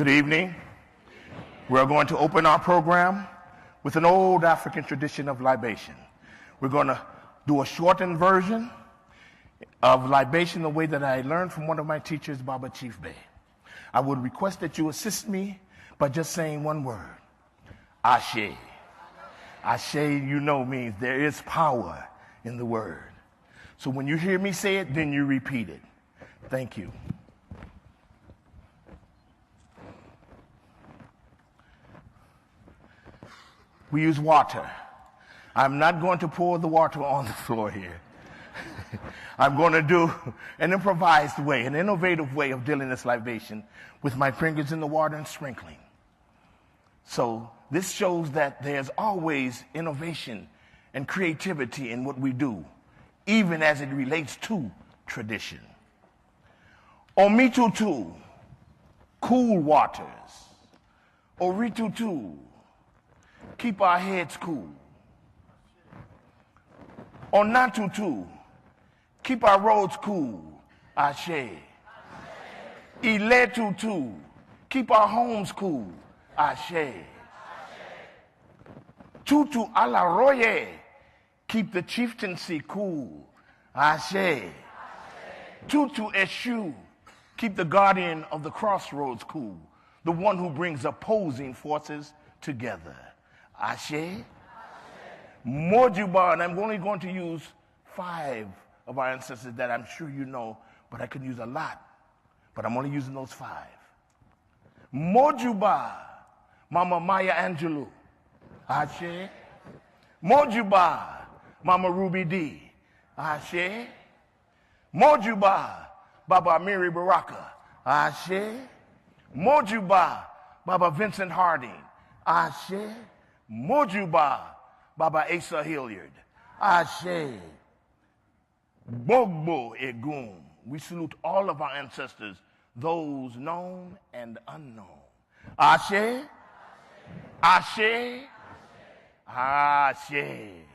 Good evening. We're going to open our program with an old African tradition of libation. We're going to do a shortened version of libation the way that I learned from one of my teachers, Baba Chief Bey. I would request that you assist me by just saying one word, Ashe. Ashe, you know, means there is power in the word. So when you hear me say it, then you repeat it. Thank you. We use water. I'm not going to pour the water on the floor here. I'm going to do an improvised way, an innovative way of dealing this libation with my fingers in the water and sprinkling. So this shows that there's always innovation and creativity in what we do, even as it relates to tradition. Omitutu, cool waters. Oritutu, keep our heads cool. Onatutu, keep our roads cool. Ashe. Iletutu, keep our homes cool. Ashe. Tutu alaroye, keep the chieftaincy cool. Ashe. Tutu eshu, keep the guardian of the crossroads cool. The one who brings opposing forces together. Ashe. Mojuba, and I'm only going to use 5 of our ancestors that I'm sure you know, but I could use a lot. But I'm only using those 5. Mojuba, Mama Maya Angelou. Ashe. Mojuba, Mama Ruby D. Ashe. Mojuba, Baba Amiri Baraka. Ashe. Mojuba, Baba Vincent Harding. Ashe. Mojuba, Baba Asa Hilliard. Ashe. Bogbo Egum. We salute all of our ancestors, those known and unknown. Ashe. Ashe. Ashe.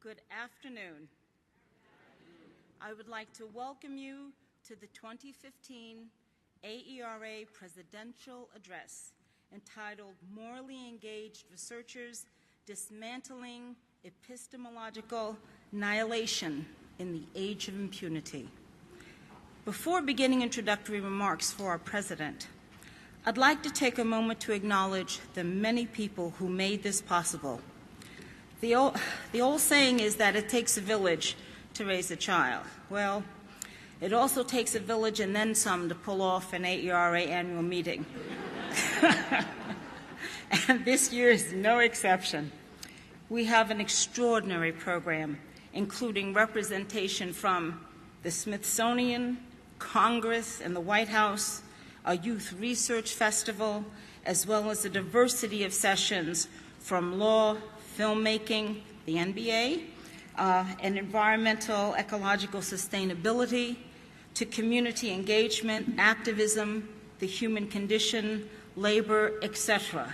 Good afternoon. I would like to welcome you to the 2015 AERA Presidential Address entitled Morally Engaged Researchers Dismantling Epistemological Annihilation in the Age of Impunity. Before beginning introductory remarks for our President, I'd like to take a moment to acknowledge the many people who made this possible. The old saying is that it takes a village to raise a child. Well, it also takes a village and then some to pull off an AERA annual meeting. And this year is no exception. We have an extraordinary program, including representation from the Smithsonian, Congress, and the White House, a youth research festival, as well as a diversity of sessions from law, filmmaking, the NBA, and environmental ecological sustainability, to community engagement, activism, the human condition, labor, etc.,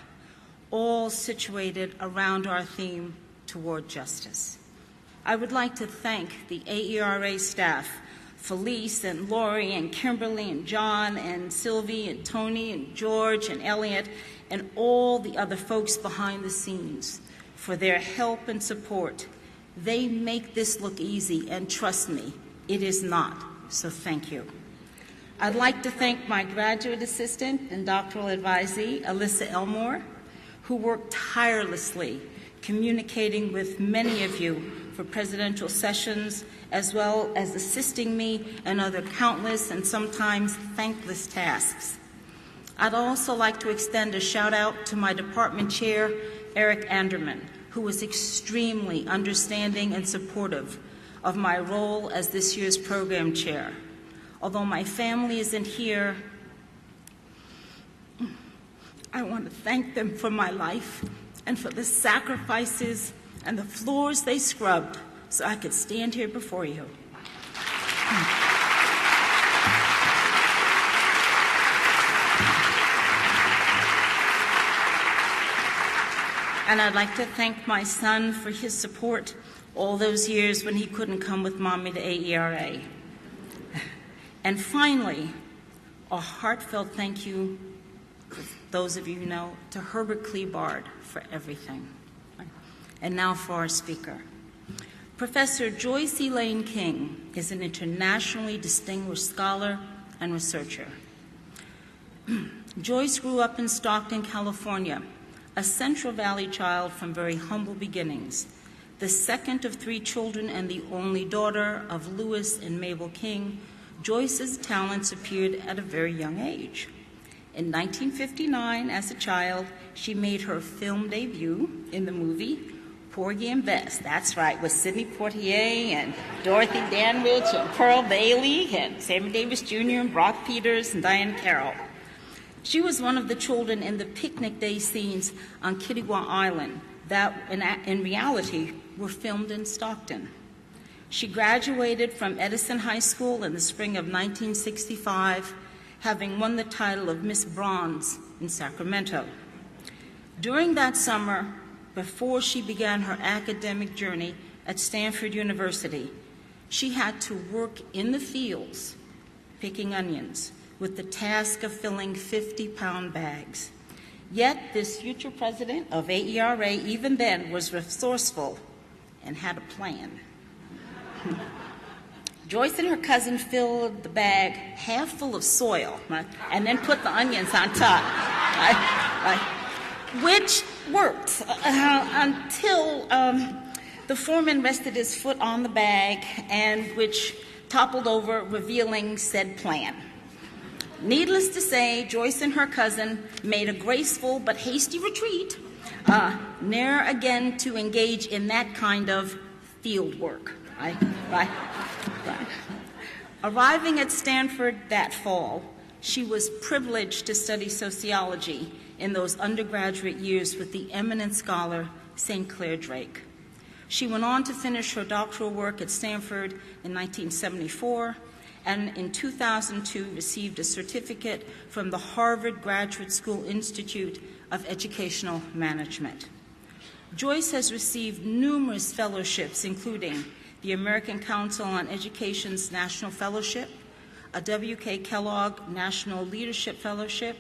all situated around our theme toward justice. I would like to thank the AERA staff, Felice and Lori and Kimberly and John and Sylvie and Tony and George and Elliot and all the other folks behind the scenes for their help and support. They make this look easy, and trust me, it is not, so thank you. I'd like to thank my graduate assistant and doctoral advisee, Alyssa Elmore, who worked tirelessly communicating with many of you for presidential sessions, as well as assisting me in other countless and sometimes thankless tasks. I'd also like to extend a shout out to my department chair, Eric Anderman, who was extremely understanding and supportive of my role as this year's program chair. Although my family isn't here, I want to thank them for my life and for the sacrifices and the floors they scrubbed so I could stand here before you. And I'd like to thank my son for his support all those years when he couldn't come with Mommy to AERA. And finally, a heartfelt thank you, for those of you who know, to Herbert Kleebard for everything. And now for our speaker. Professor Joyce Elaine King is an internationally distinguished scholar and researcher. Joyce grew up in Stockton, California, a Central Valley child from very humble beginnings, the second of 3 children and the only daughter of Lewis and Mabel King. Joyce's talents appeared at a very young age. In 1959, as a child, she made her film debut in the movie Porgy and Bess. That's right, with Sidney Poitier and Dorothy Danwich and Pearl Bailey and Sammy Davis Jr. and Brock Peters and Diane Carroll. She was one of the children in the picnic day scenes on Kittiwah Island that, in reality, were filmed in Stockton. She graduated from Edison High School in the spring of 1965, having won the title of Miss Bronze in Sacramento. During that summer, before she began her academic journey at Stanford University, she had to work in the fields picking onions with the task of filling 50-pound bags. Yet this future president of AERA, even then, was resourceful and had a plan. Joyce and her cousin filled the bag half full of soil, right, and then put the onions on top, right, which worked until the foreman rested his foot on the bag, and which toppled over, revealing said plan. Needless to say, Joyce and her cousin made a graceful but hasty retreat, ne'er again to engage in that kind of field work. Right. Arriving at Stanford that fall, she was privileged to study sociology in those undergraduate years with the eminent scholar St. Clair Drake. She went on to finish her doctoral work at Stanford in 1974, and in 2002 received a certificate from the Harvard Graduate School Institute of Educational Management. Joyce has received numerous fellowships, including the American Council on Education's National Fellowship, a W.K. Kellogg National Leadership Fellowship,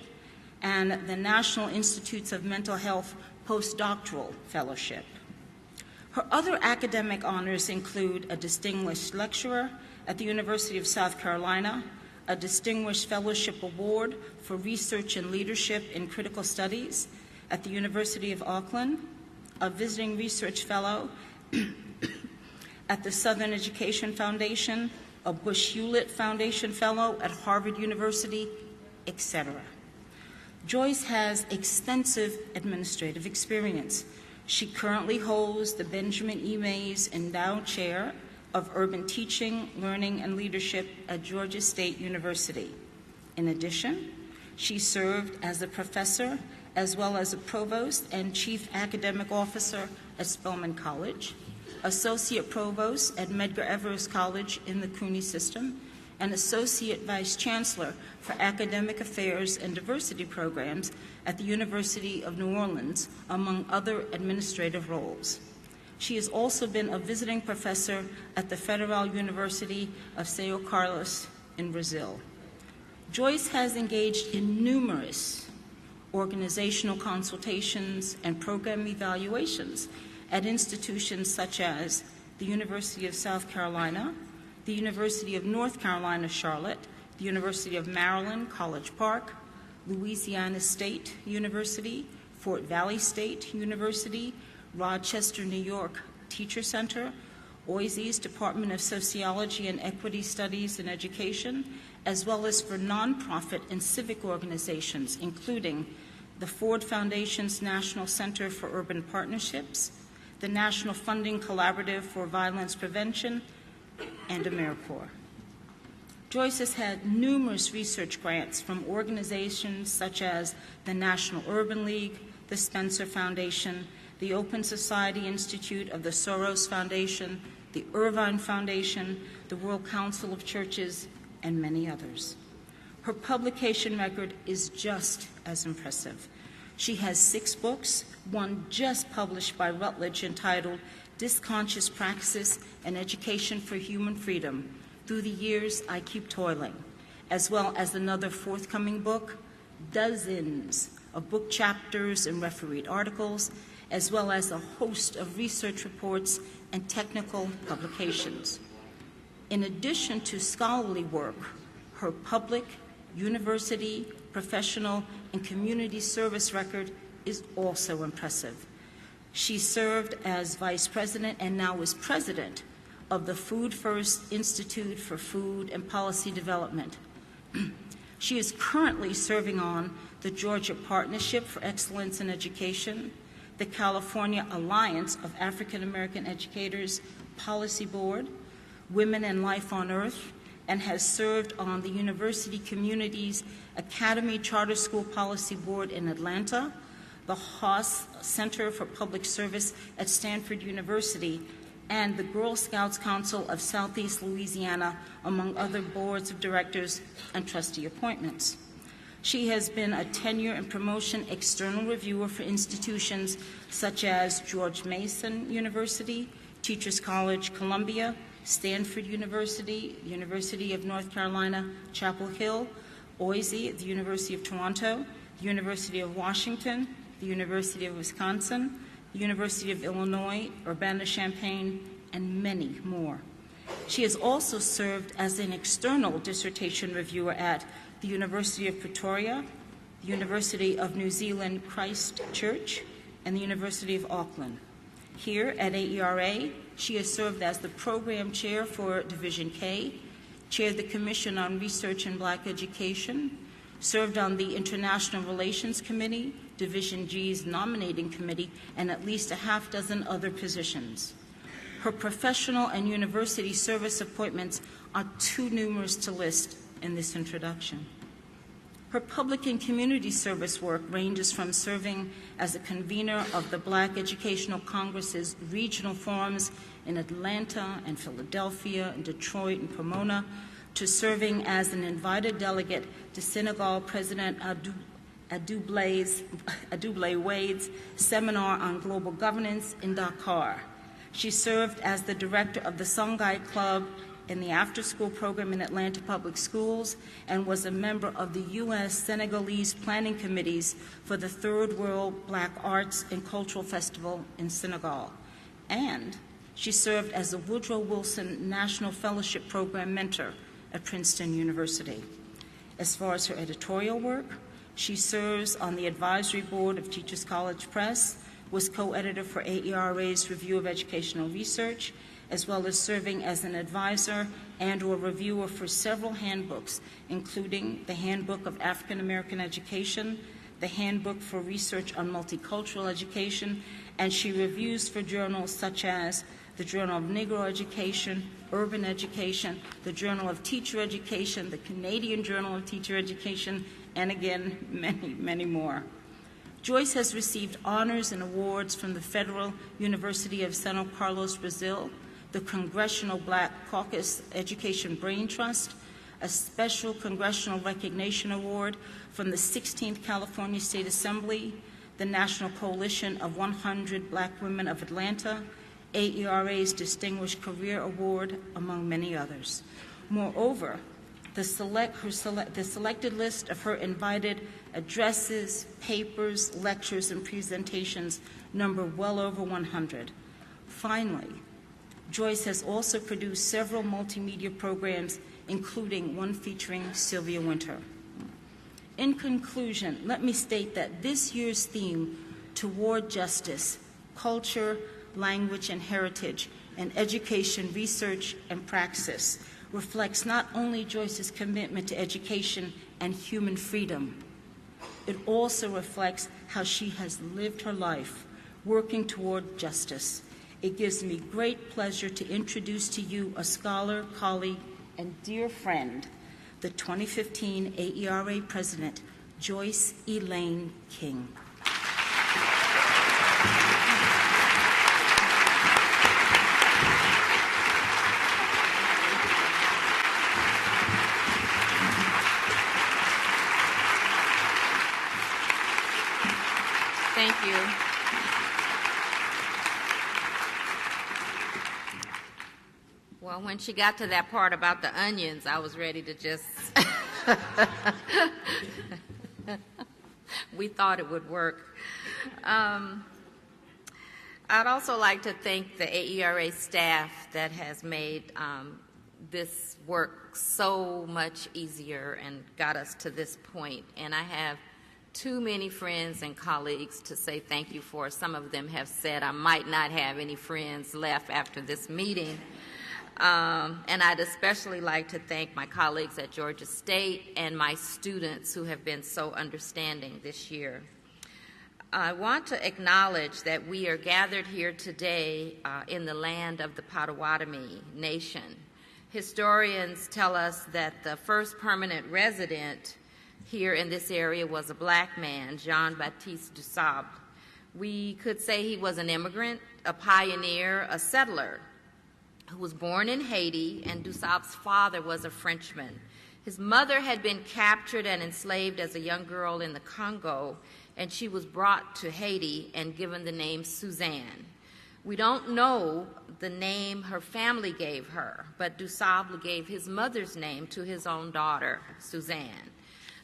and the National Institutes of Mental Health Postdoctoral Fellowship. Her other academic honors include a Distinguished Lecturer at the University of South Carolina, a Distinguished Fellowship Award for Research and Leadership in Critical Studies at the University of Auckland, a Visiting Research Fellow at the Southern Education Foundation, a Bush-Hewlett Foundation Fellow at Harvard University, etc. Joyce has extensive administrative experience. She currently holds the Benjamin E. Mays Endowed Chair of Urban Teaching, Learning, and Leadership at Georgia State University. In addition, she served as a professor as well as a provost and chief academic officer at Spelman College, associate provost at Medgar Evers College in the CUNY system, and associate vice chancellor for academic affairs and diversity programs at the University of New Orleans, among other administrative roles. She has also been a visiting professor at the Federal University of São Carlos in Brazil. Joyce has engaged in numerous organizational consultations and program evaluations at institutions such as the University of South Carolina, the University of North Carolina, Charlotte, the University of Maryland, College Park, Louisiana State University, Fort Valley State University, Rochester, New York Teacher Center, Boise's Department of Sociology and Equity Studies in Education, as well as for nonprofit and civic organizations, including the Ford Foundation's National Center for Urban Partnerships, the National Funding Collaborative for Violence Prevention, and AmeriCorps. Joyce has had numerous research grants from organizations such as the National Urban League, the Spencer Foundation, the Open Society Institute of the Soros Foundation, the Irvine Foundation, the World Council of Churches, and many others. Her publication record is just as impressive. She has 6 books, one just published by Routledge entitled Disconscious Praxis and Education for Human Freedom, Through the Years I Keep Toiling, as well as another forthcoming book, dozens of book chapters and refereed articles, as well as a host of research reports and technical publications. In addition to scholarly work, her public, university, professional, and community service record is also impressive. She served as vice president and now is president of the Food First Institute for Food and Policy Development. She is currently serving on the Georgia Partnership for Excellence in Education, the California Alliance of African American Educators Policy Board, Women and Life on Earth, and has served on the University Communities Academy Charter School Policy Board in Atlanta, the Haas Center for Public Service at Stanford University, and the Girl Scouts Council of Southeast Louisiana, among other boards of directors and trustee appointments. She has been a tenure and promotion external reviewer for institutions such as George Mason University, Teachers College, Columbia, Stanford University, University of North Carolina, Chapel Hill, OISE, the University of Toronto, the University of Washington, the University of Wisconsin, the University of Illinois, Urbana-Champaign, and many more. She has also served as an external dissertation reviewer at the University of Pretoria, the University of New Zealand Christchurch, and the University of Auckland. Here at AERA, she has served as the program chair for Division K, chaired the Commission on Research in Black Education, served on the International Relations Committee, Division G's nominating committee, and at least a half dozen other positions. Her professional and university service appointments are too numerous to list in this introduction. Her public and community service work ranges from serving as a convener of the Black Educational Congress's regional forums in Atlanta and Philadelphia and Detroit and Pomona, to serving as an invited delegate to Senegal President Adoubale Wade's seminar on global governance in Dakar. She served as the director of the Songhai Club in the after-school program in Atlanta Public Schools and was a member of the U.S. Senegalese planning committees for the Third World Black Arts and Cultural Festival in Senegal. And she served as a Woodrow Wilson National Fellowship Program mentor at Princeton University. As far as her editorial work, she serves on the advisory board of Teachers College Press, was co-editor for AERA's Review of Educational Research, as well as serving as an advisor and/or reviewer for several handbooks, including the Handbook of African American Education, the Handbook for Research on Multicultural Education, and she reviews for journals such as the Journal of Negro Education, Urban Education, the Journal of Teacher Education, the Canadian Journal of Teacher Education, and again, many, many more. Joyce has received honors and awards from the Federal University of São Carlos, Brazil, the Congressional Black Caucus Education Brain Trust, a special Congressional Recognition Award from the 16th California State Assembly, the National Coalition of 100 Black Women of Atlanta, AERA's Distinguished Career Award, among many others. Moreover, the selected list of her invited addresses, papers, lectures, and presentations number well over 100. Finally, Joyce has also produced several multimedia programs, including one featuring Sylvia Wynter. In conclusion, let me state that this year's theme, Toward Justice, Culture, Language, and Heritage, and Education, Research, and Praxis, reflects not only Joyce's commitment to education and human freedom, it also reflects how she has lived her life working toward justice. It gives me great pleasure to introduce to you a scholar, colleague, and dear friend, the 2015 AERA President, Joyce Elaine King. Thank you. Well, when she got to that part about the onions, I was ready to just... We thought it would work. I'd also like to thank the AERA staff that has made this work so much easier and got us to this point. And I have too many friends and colleagues to say thank you for. Some of them have said I might not have any friends left after this meeting. And I'd especially like to thank my colleagues at Georgia State and my students who have been so understanding this year. I want to acknowledge that we are gathered here today in the land of the Potawatomi Nation. Historians tell us that the first permanent resident here in this area was a black man, Jean-Baptiste Dusable. We could say he was an immigrant, a pioneer, a settler, who was born in Haiti, and Dusable's father was a Frenchman. His mother had been captured and enslaved as a young girl in the Congo, and she was brought to Haiti and given the name Suzanne. We don't know the name her family gave her, but Dusable gave his mother's name to his own daughter, Suzanne.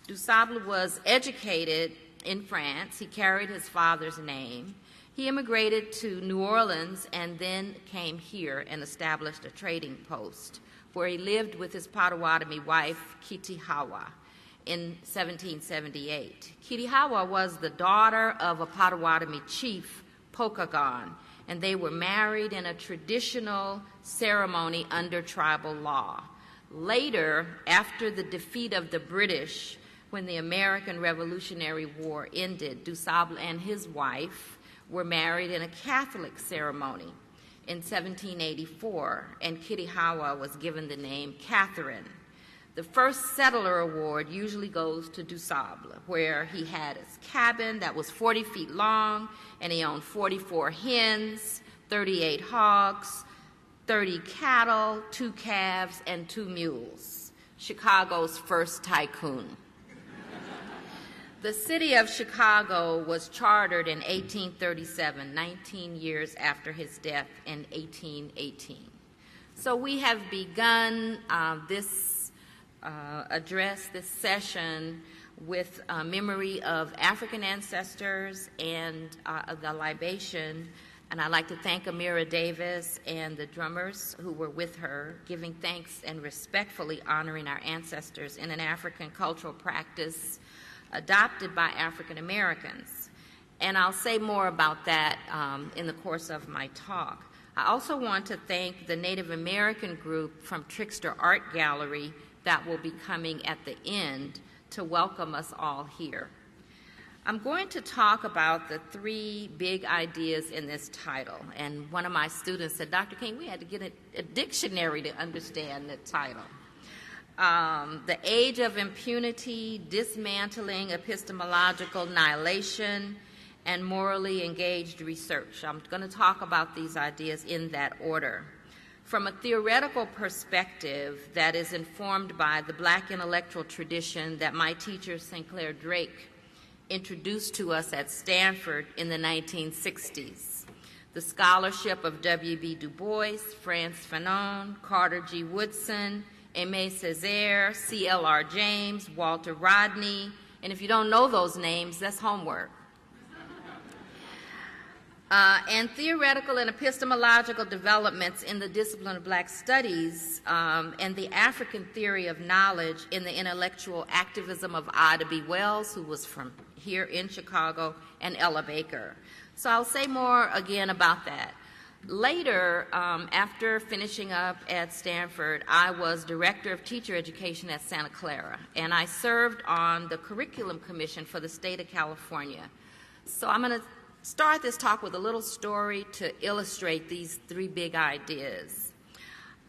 Dusable was educated in France. He carried his father's name. He immigrated to New Orleans and then came here and established a trading post where he lived with his Potawatomi wife, Kitihawa, in 1778. Kitihawa was the daughter of a Potawatomi chief, Pokagon, and they were married in a traditional ceremony under tribal law. Later, after the defeat of the British, when the American Revolutionary War ended, Dusable and his wife were married in a Catholic ceremony in 1784, and Kitihawa was given the name Catherine. The first settler award usually goes to Dusable, where he had his cabin that was 40 feet long, and he owned 44 hens, 38 hogs, 30 cattle, 2 calves, and 2 mules. Chicago's first tycoon. The city of Chicago was chartered in 1837, 19 years after his death in 1818. So we have begun this address, this session, with memory of African ancestors and the libation. And I'd like to thank Amira Davis and the drummers who were with her, giving thanks and respectfully honoring our ancestors in an African cultural practice adopted by African Americans. And I'll say more about that in the course of my talk. I also want to thank the Native American group from Trickster Art Gallery that will be coming at the end to welcome us all here. I'm going to talk about the 3 big ideas in this title. And one of my students said, Dr. King, we had to get a dictionary to understand the title. The Age of Impunity, Dismantling Epistemological Annihilation, and Morally Engaged Research. I'm going to talk about these ideas in that order. From a theoretical perspective that is informed by the Black intellectual tradition that my teacher, Sinclair Drake, introduced to us at Stanford in the 1960s. The scholarship of W.B. Du Bois, Frantz Fanon, Carter G. Woodson, Aimé Césaire, C.L.R. James, Walter Rodney, and if you don't know those names, that's homework. And theoretical and epistemological developments in the discipline of Black studies and the African theory of knowledge in the intellectual activism of Ida B. Wells, who was from here in Chicago, and Ella Baker. So I'll say more again about that. Later, after finishing up at Stanford, I was director of teacher education at Santa Clara, and I served on the curriculum commission for the state of California. So I'm going to start this talk with a little story to illustrate these 3 big ideas.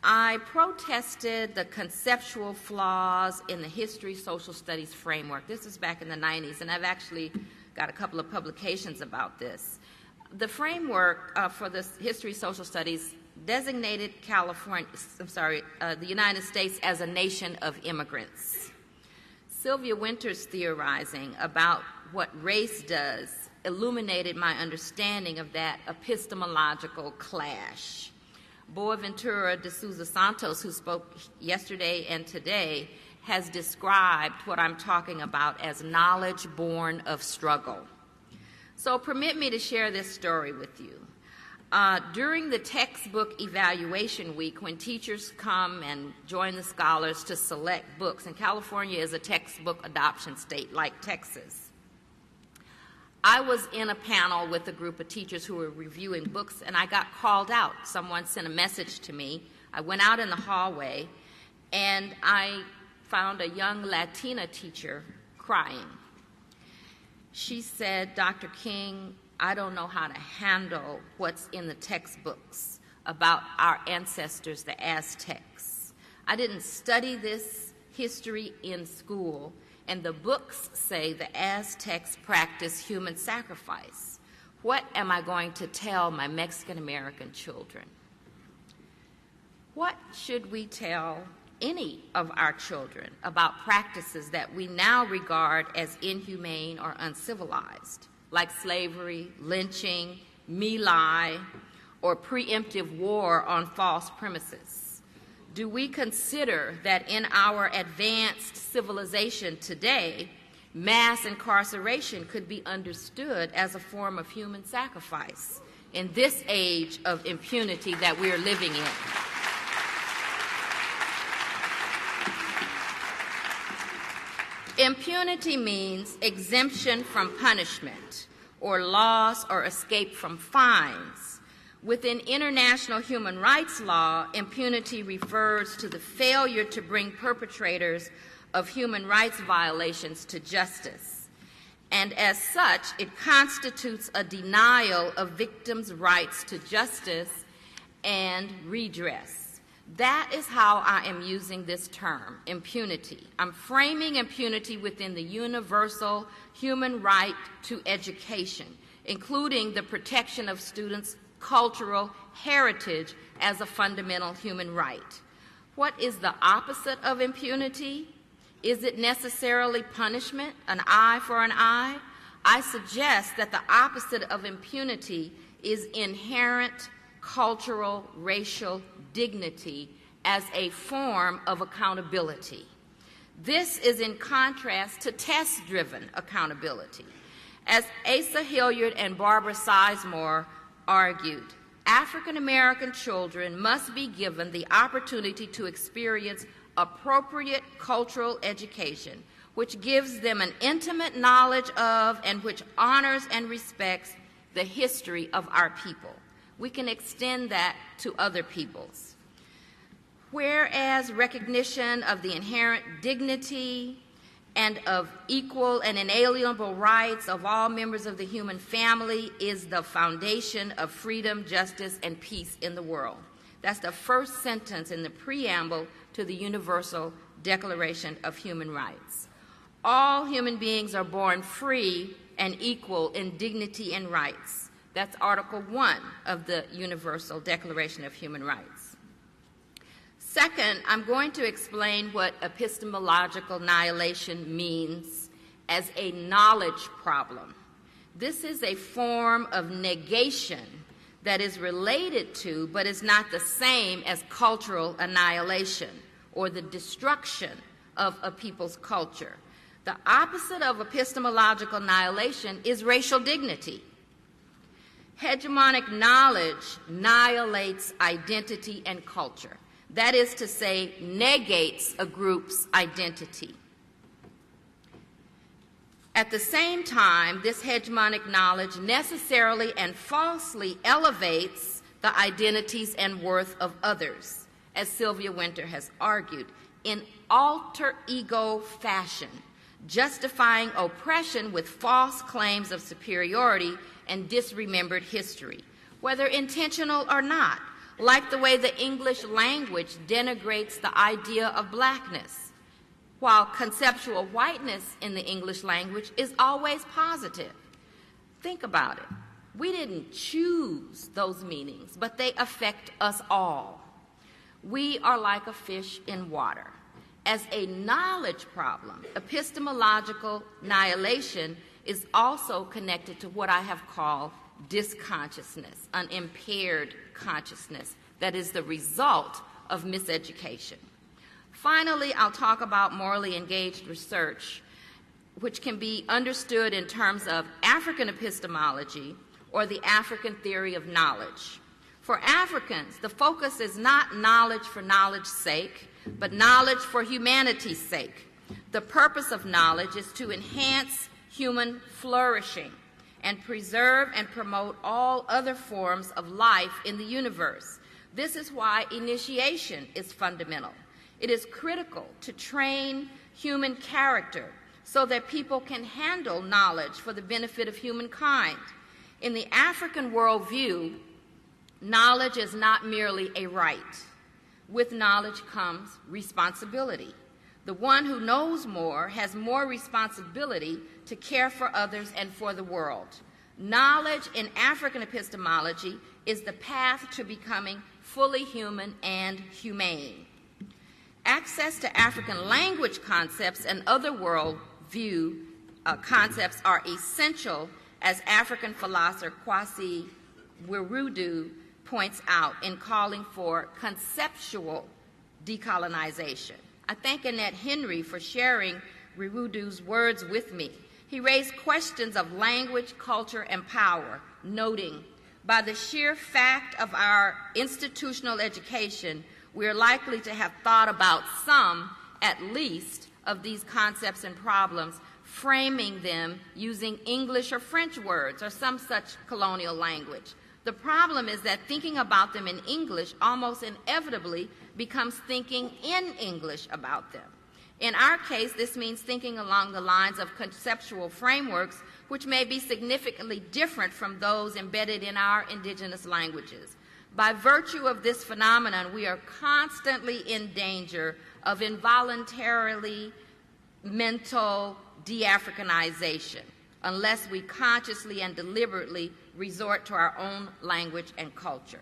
I protested the conceptual flaws in the history social studies framework. This was back in the 90s, and I've actually got a couple of publications about this. The framework for the history social studies designated the United States as a nation of immigrants. Sylvia Wynter's theorizing about what race does illuminated my understanding of that epistemological clash. Boaventura de Souza Santos, who spoke yesterday and today, has described what I'm talking about as knowledge born of struggle. So permit me to share this story with you. During the textbook evaluation week, when teachers come and join the scholars to select books, and California is a textbook adoption state like Texas, I was in a panel with a group of teachers who were reviewing books, and I got called out. Someone sent a message to me. I went out in the hallway, and I found a young Latina teacher crying. She said, "Dr. King, I don't know how to handle what's in the textbooks about our ancestors, the Aztecs. I didn't study this history in school, and the books say the Aztecs practiced human sacrifice. What am I going to tell my Mexican-American children?" What should we tell any of our children about practices that we now regard as inhumane or uncivilized, like slavery, lynching, My Lai, or preemptive war on false premises? Do we consider that in our advanced civilization today, mass incarceration could be understood as a form of human sacrifice in this age of impunity that we're living in? Impunity means exemption from punishment or loss or escape from fines. Within international human rights law, impunity refers to the failure to bring perpetrators of human rights violations to justice. And as such, it constitutes a denial of victims' rights to justice and redress. That is how I am using this term, impunity. I'm framing impunity within the universal human right to education, including the protection of students' cultural heritage as a fundamental human right. What is the opposite of impunity? Is it necessarily punishment, an eye for an eye? I suggest that the opposite of impunity is inherent cultural, racial dignity as a form of accountability. This is in contrast to test-driven accountability. As Asa Hilliard and Barbara Sizemore argued, African American children must be given the opportunity to experience appropriate cultural education, which gives them an intimate knowledge of and which honors and respects the history of our people. We can extend that to other peoples. Whereas recognition of the inherent dignity and of equal and inalienable rights of all members of the human family is the foundation of freedom, justice, and peace in the world. That's the first sentence in the preamble to the Universal Declaration of Human Rights. All human beings are born free and equal in dignity and rights. That's Article 1 of the Universal Declaration of Human Rights. Second, I'm going to explain what epistemological annihilation means as a knowledge problem. This is a form of negation that is related to, but is not the same as cultural annihilation or the destruction of a people's culture. The opposite of epistemological annihilation is racial dignity. Hegemonic knowledge annihilates identity and culture. That is to say, negates a group's identity. At the same time, this hegemonic knowledge necessarily and falsely elevates the identities and worth of others, as Sylvia Wynter has argued, in alter ego fashion, justifying oppression with false claims of superiority and disremembered history. Whether intentional or not, like the way the English language denigrates the idea of blackness, while conceptual whiteness in the English language is always positive. Think about it. We didn't choose those meanings, but they affect us all. We are like a fish in water. As a knowledge problem, epistemological annihilation is also connected to what I have called disconsciousness, an impaired consciousness that is the result of miseducation. Finally, I'll talk about morally engaged research, which can be understood in terms of African epistemology or the African theory of knowledge. For Africans, the focus is not knowledge for knowledge's sake, but knowledge for humanity's sake. The purpose of knowledge is to enhance human flourishing and preserve and promote all other forms of life in the universe. This is why initiation is fundamental. It is critical to train human character so that people can handle knowledge for the benefit of humankind. In the African worldview, knowledge is not merely a right. With knowledge comes responsibility. The one who knows more has more responsibility to care for others and for the world. Knowledge in African epistemology is the path to becoming fully human and humane. Access to African language concepts and other worldview concepts are essential, as African philosopher Kwasi Wirudu points out in calling for conceptual decolonization. I thank Annette Henry for sharing Wirudu's words with me. He raised questions of language, culture, and power, noting, by the sheer fact of our institutional education, we are likely to have thought about some, at least, of these concepts and problems, framing them using English or French words or some such colonial language. The problem is that thinking about them in English almost inevitably becomes thinking in English about them. In our case, this means thinking along the lines of conceptual frameworks which may be significantly different from those embedded in our indigenous languages. By virtue of this phenomenon, we are constantly in danger of involuntarily mental de-Africanization unless we consciously and deliberately resort to our own language and culture.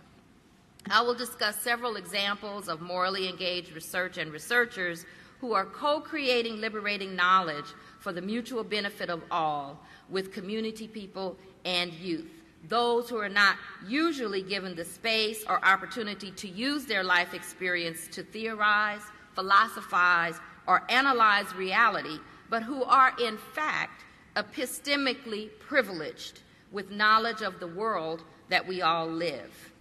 I will discuss several examples of morally engaged research and researchers who are co-creating liberating knowledge for the mutual benefit of all with community people and youth, those who are not usually given the space or opportunity to use their life experience to theorize, philosophize, or analyze reality, but who are in fact epistemically privileged with knowledge of the world that we all live.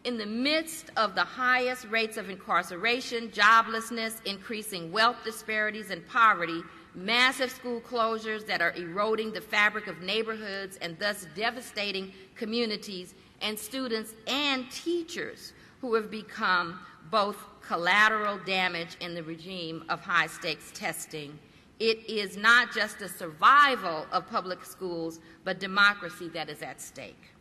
In the midst of the highest rates of incarceration, joblessness, increasing wealth disparities, and poverty, massive school closures that are eroding the fabric of neighborhoods and thus devastating communities, and students and teachers who have become both collateral damage in the regime of high-stakes testing, it is not just the survival of public schools, but democracy that is at stake.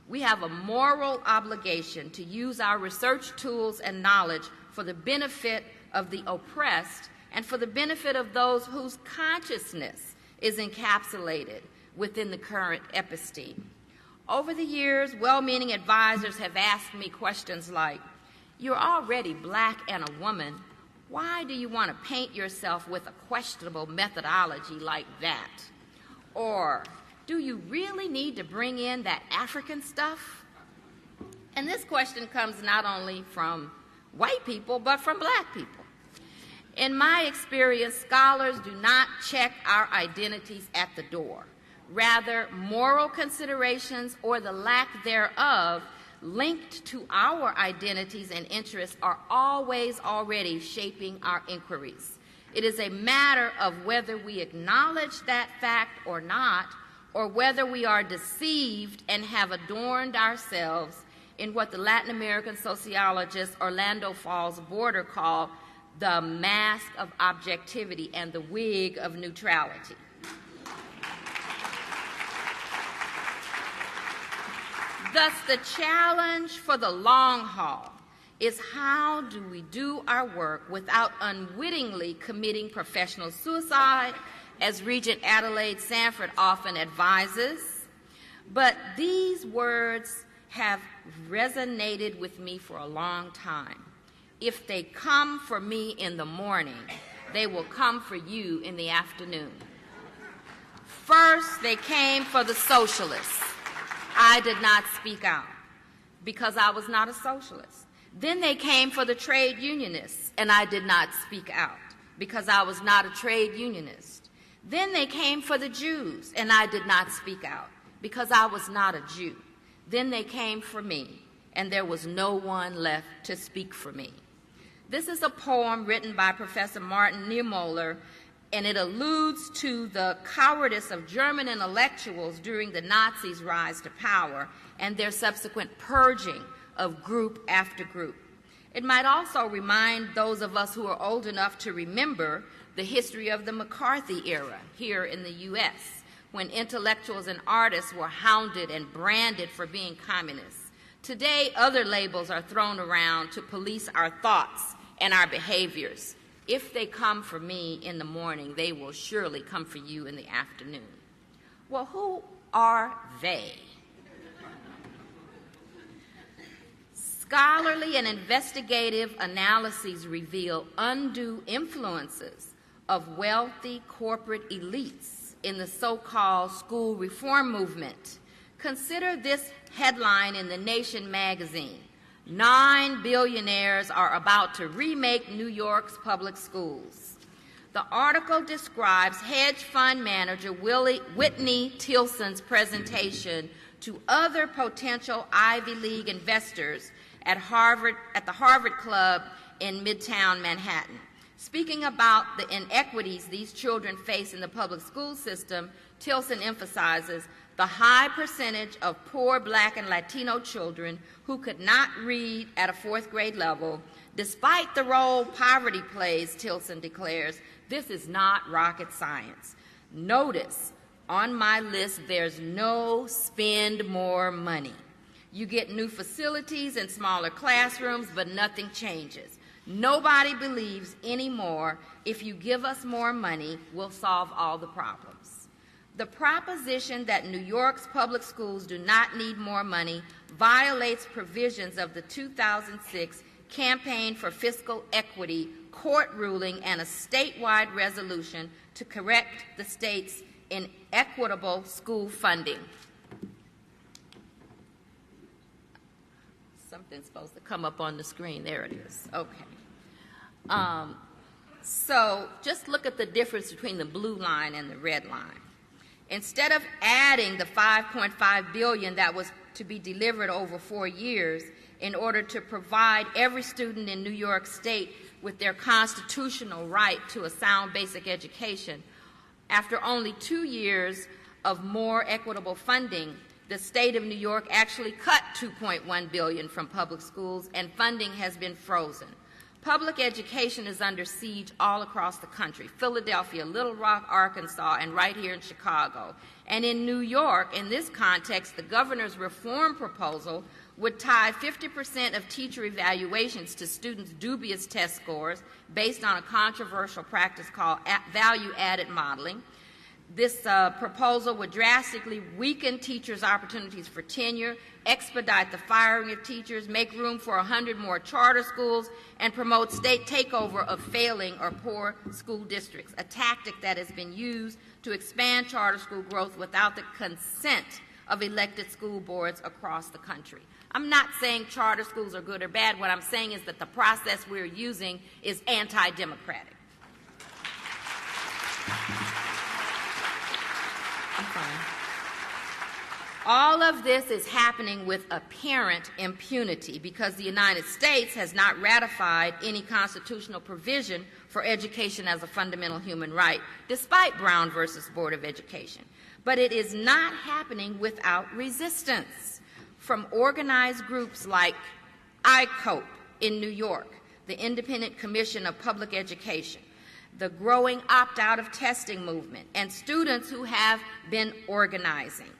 We have a moral obligation to use our research tools and knowledge for the benefit of the oppressed and for the benefit of those whose consciousness is encapsulated within the current episteme. Over the years, well-meaning advisors have asked me questions like, "You're already black and a woman. Why do you want to paint yourself with a questionable methodology like that?" Or, "Do you really need to bring in that African stuff?" And this question comes not only from white people, but from black people. In my experience, scholars do not check our identities at the door. Rather, moral considerations or the lack thereof linked to our identities and interests are always already shaping our inquiries. It is a matter of whether we acknowledge that fact or not, or whether we are deceived and have adorned ourselves in what the Latin American sociologist Orlando Falls Border called the mask of objectivity and the wig of neutrality. Thus, the challenge for the long haul is how do we do our work without unwittingly committing professional suicide, as Regent Adelaide Sanford often advises. But these words have resonated with me for a long time. If they come for me in the morning, they will come for you in the afternoon. First, they came for the socialists. I did not speak out because I was not a socialist. Then they came for the trade unionists, and I did not speak out because I was not a trade unionist. Then they came for the Jews, and I did not speak out because I was not a Jew. Then they came for me, and there was no one left to speak for me. This is a poem written by Professor Martin Niemöller, and it alludes to the cowardice of German intellectuals during the Nazis' rise to power and their subsequent purging of group after group. It might also remind those of us who are old enough to remember the history of the McCarthy era here in the U.S., when intellectuals and artists were hounded and branded for being communists. Today, other labels are thrown around to police our thoughts and our behaviors. If they come for me in the morning, they will surely come for you in the afternoon. Well, who are they? Scholarly and investigative analyses reveal undue influences of wealthy corporate elites in the so-called school reform movement. Consider this headline in The Nation magazine: 9 billionaires are about to remake New York's public schools. The article describes hedge fund manager Whitney Tilson's presentation to other potential Ivy League investors at the Harvard Club in Midtown Manhattan. Speaking about the inequities these children face in the public school system, Tilson emphasizes the high percentage of poor Black and Latino children who could not read at a 4th grade level. Despite the role poverty plays, Tilson declares, this is not rocket science. Notice, on my list, there's no spend more money. You get new facilities and smaller classrooms, but nothing changes. Nobody believes anymore if you give us more money, we'll solve all the problems. The proposition that New York's public schools do not need more money violates provisions of the 2006 Campaign for Fiscal Equity court ruling and a statewide resolution to correct the state's inequitable school funding. Something's supposed to come up on the screen. There it is. Okay. So just look at the difference between the blue line and the red line. Instead of adding the $5.5 billion that was to be delivered over 4 years in order to provide every student in New York State with their constitutional right to a sound basic education, after only 2 years of more equitable funding, the state of New York actually cut $2.1 billion from public schools, and funding has been frozen. Public education is under siege all across the country: Philadelphia, Little Rock, Arkansas, and right here in Chicago. And in New York, in this context, the governor's reform proposal would tie 50% of teacher evaluations to students' dubious test scores based on a controversial practice called value-added modeling. This proposal would drastically weaken teachers' opportunities for tenure, expedite the firing of teachers, make room for 100 more charter schools, and promote state takeover of failing or poor school districts, a tactic that has been used to expand charter school growth without the consent of elected school boards across the country. I'm not saying charter schools are good or bad. What I'm saying is that the process we're using is anti-democratic. I'm fine. All of this is happening with apparent impunity because the United States has not ratified any constitutional provision for education as a fundamental human right, despite Brown versus Board of Education. But it is not happening without resistance from organized groups like ICOPE in New York, the Independent Commission of Public Education, the growing opt-out of testing movement, and students who have been organizing.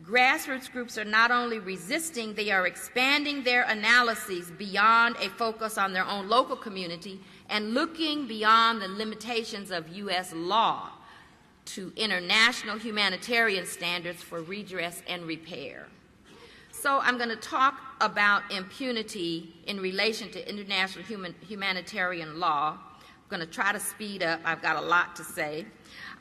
Grassroots groups are not only resisting, they are expanding their analyses beyond a focus on their own local community and looking beyond the limitations of U.S. law to international humanitarian standards for redress and repair. So I'm going to talk about impunity in relation to international humanitarian law. I'm going to try to speed up. I've got a lot to say.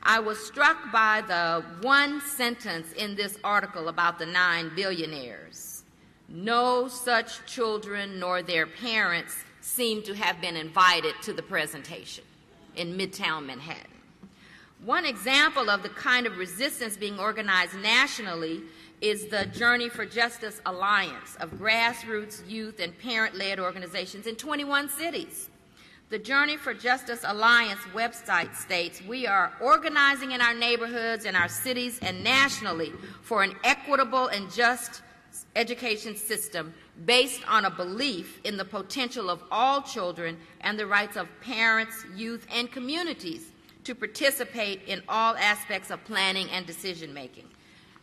I was struck by the one sentence in this article about the 9 billionaires. No such children nor their parents seem to have been invited to the presentation in Midtown Manhattan. One example of the kind of resistance being organized nationally is the Journey for Justice Alliance of grassroots, youth, and parent-led organizations in 21 cities. The Journey for Justice Alliance website states, "We are organizing in our neighborhoods, in our cities, and nationally for an equitable and just education system based on a belief in the potential of all children and the rights of parents, youth, and communities to participate in all aspects of planning and decision-making."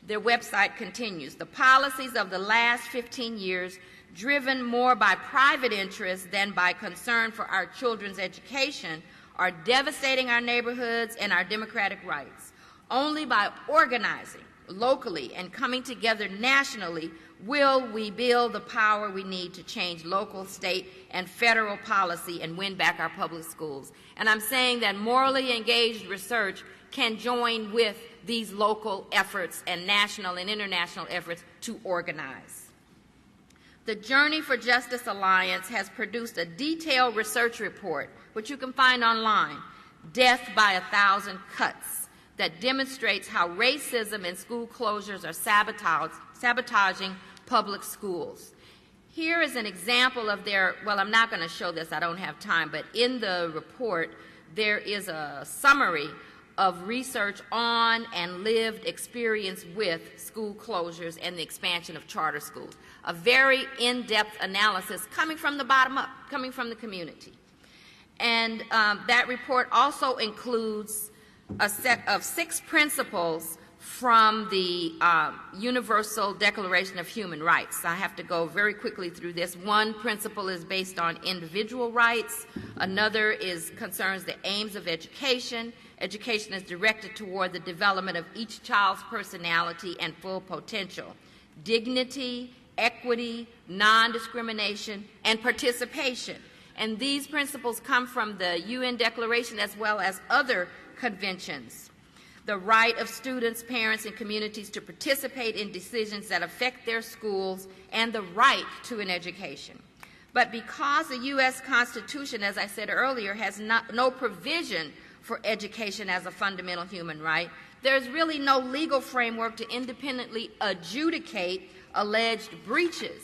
Their website continues, "The policies of the last 15 years, driven more by private interests than by concern for our children's education, are devastating our neighborhoods and our democratic rights. Only by organizing locally and coming together nationally will we build the power we need to change local, state, and federal policy and win back our public schools." And I'm saying that morally engaged research can join with these local efforts and national and international efforts to organize. The Journey for Justice Alliance has produced a detailed research report, which you can find online, "Death by 1,000 Cuts," that demonstrates how racism and school closures are sabotaging public schools. Here is an example of their, well, I'm not going to show this, I don't have time, but in the report there is a summary of research on and lived experience with school closures and the expansion of charter schools. A very in-depth analysis coming from the bottom up, coming from the community. And that report also includes a set of 6 principles from the Universal Declaration of Human Rights. I have to go very quickly through this. One principle is based on individual rights. Another concerns the aims of education. Education is directed toward the development of each child's personality and full potential. Dignity, equity, non-discrimination, and participation. And these principles come from the UN Declaration as well as other conventions. The right of students, parents, and communities to participate in decisions that affect their schools, and the right to an education. But because the U.S. Constitution, as I said earlier, has no provision for education as a fundamental human right, there's really no legal framework to independently adjudicate alleged breaches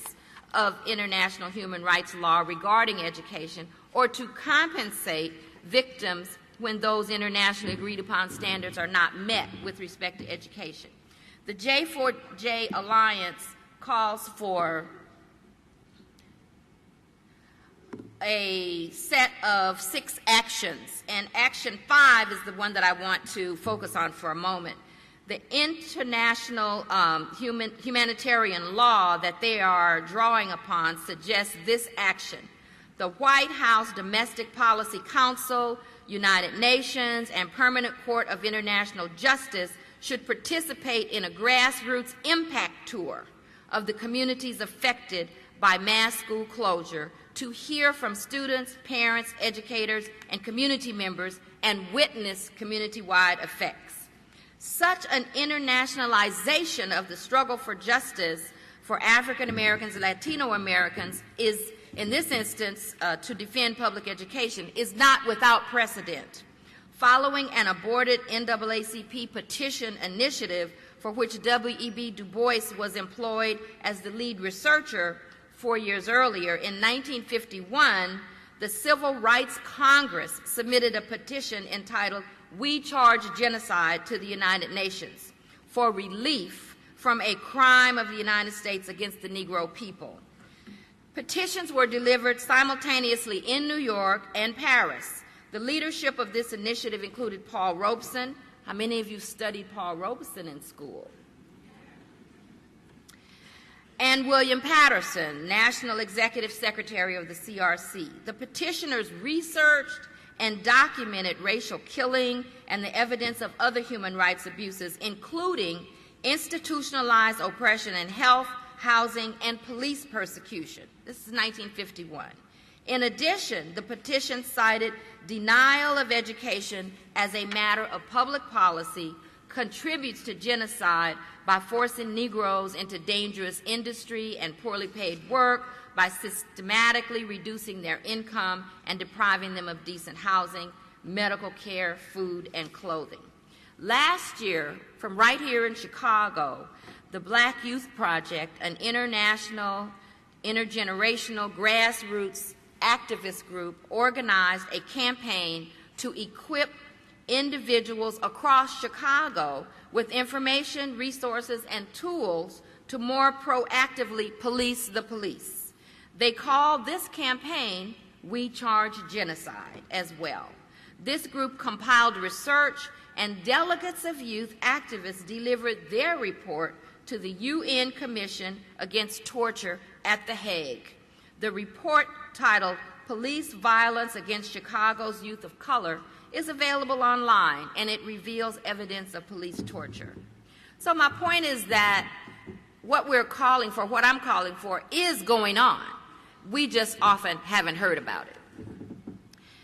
of international human rights law regarding education, or to compensate victims when those internationally agreed upon standards are not met with respect to education. The J4J Alliance calls for a set of 6 actions, and action 5 is the one that I want to focus on for a moment. The international humanitarian law that they are drawing upon suggests this action. The White House Domestic Policy Council, United Nations, and Permanent Court of International Justice should participate in a grassroots impact tour of the communities affected by mass school closure to hear from students, parents, educators, and community members and witness community-wide effects. Such an internationalization of the struggle for justice for African Americans and Latino Americans is, in this instance, to defend public education, is not without precedent. Following an aborted NAACP petition initiative for which W.E.B. Du Bois was employed as the lead researcher 4 years earlier, in 1951, the Civil Rights Congress submitted a petition entitled "We Charge Genocide" to the United Nations for relief from a crime of the United States against the Negro people. Petitions were delivered simultaneously in New York and Paris. The leadership of this initiative included Paul Robeson. How many of you studied Paul Robeson in school? and William Patterson, National Executive Secretary of the CRC. The petitioners researched and documented racial killing and the evidence of other human rights abuses, including institutionalized oppression in health, housing, and police persecution. This is 1951. In addition, the petition cited denial of education as a matter of public policy contributes to genocide by forcing Negroes into dangerous industry and poorly paid work, by systematically reducing their income and depriving them of decent housing, medical care, food, and clothing. Last year, from right here in Chicago, the Black Youth Project, an international, intergenerational, grassroots activist group, organized a campaign to equip individuals across Chicago with information, resources, and tools to more proactively police the police. They called this campaign We Charge Genocide as well. This group compiled research, and delegates of youth activists delivered their report to the UN Commission Against Torture at The Hague. The report, titled Police Violence Against Chicago's Youth of Color, is available online, and it reveals evidence of police torture. So my point is that what we're calling for, what I'm calling for, is going on. We just often haven't heard about it.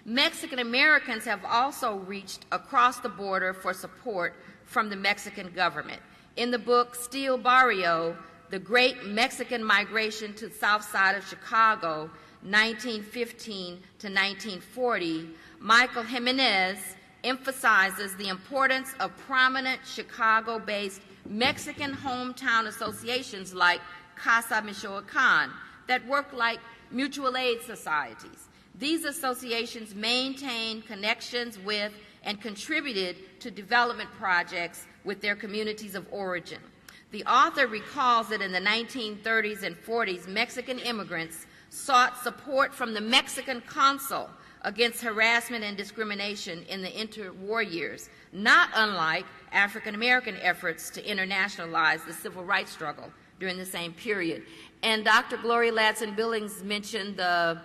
Mexican Americans have also reached across the border for support from the Mexican government. In the book Steel Barrio, The Great Mexican Migration to the South Side of Chicago, 1915 to 1940, Michael Jimenez emphasizes the importance of prominent Chicago-based Mexican hometown associations like Casa Michoacan that work like mutual aid societies. These associations maintain connections with and contributed to development projects with their communities of origin. The author recalls that in the 1930s and 40s, Mexican immigrants sought support from the Mexican consul against harassment and discrimination in the interwar years, not unlike African American efforts to internationalize the civil rights struggle during the same period. And Dr. Gloria Ladson-Billings mentioned the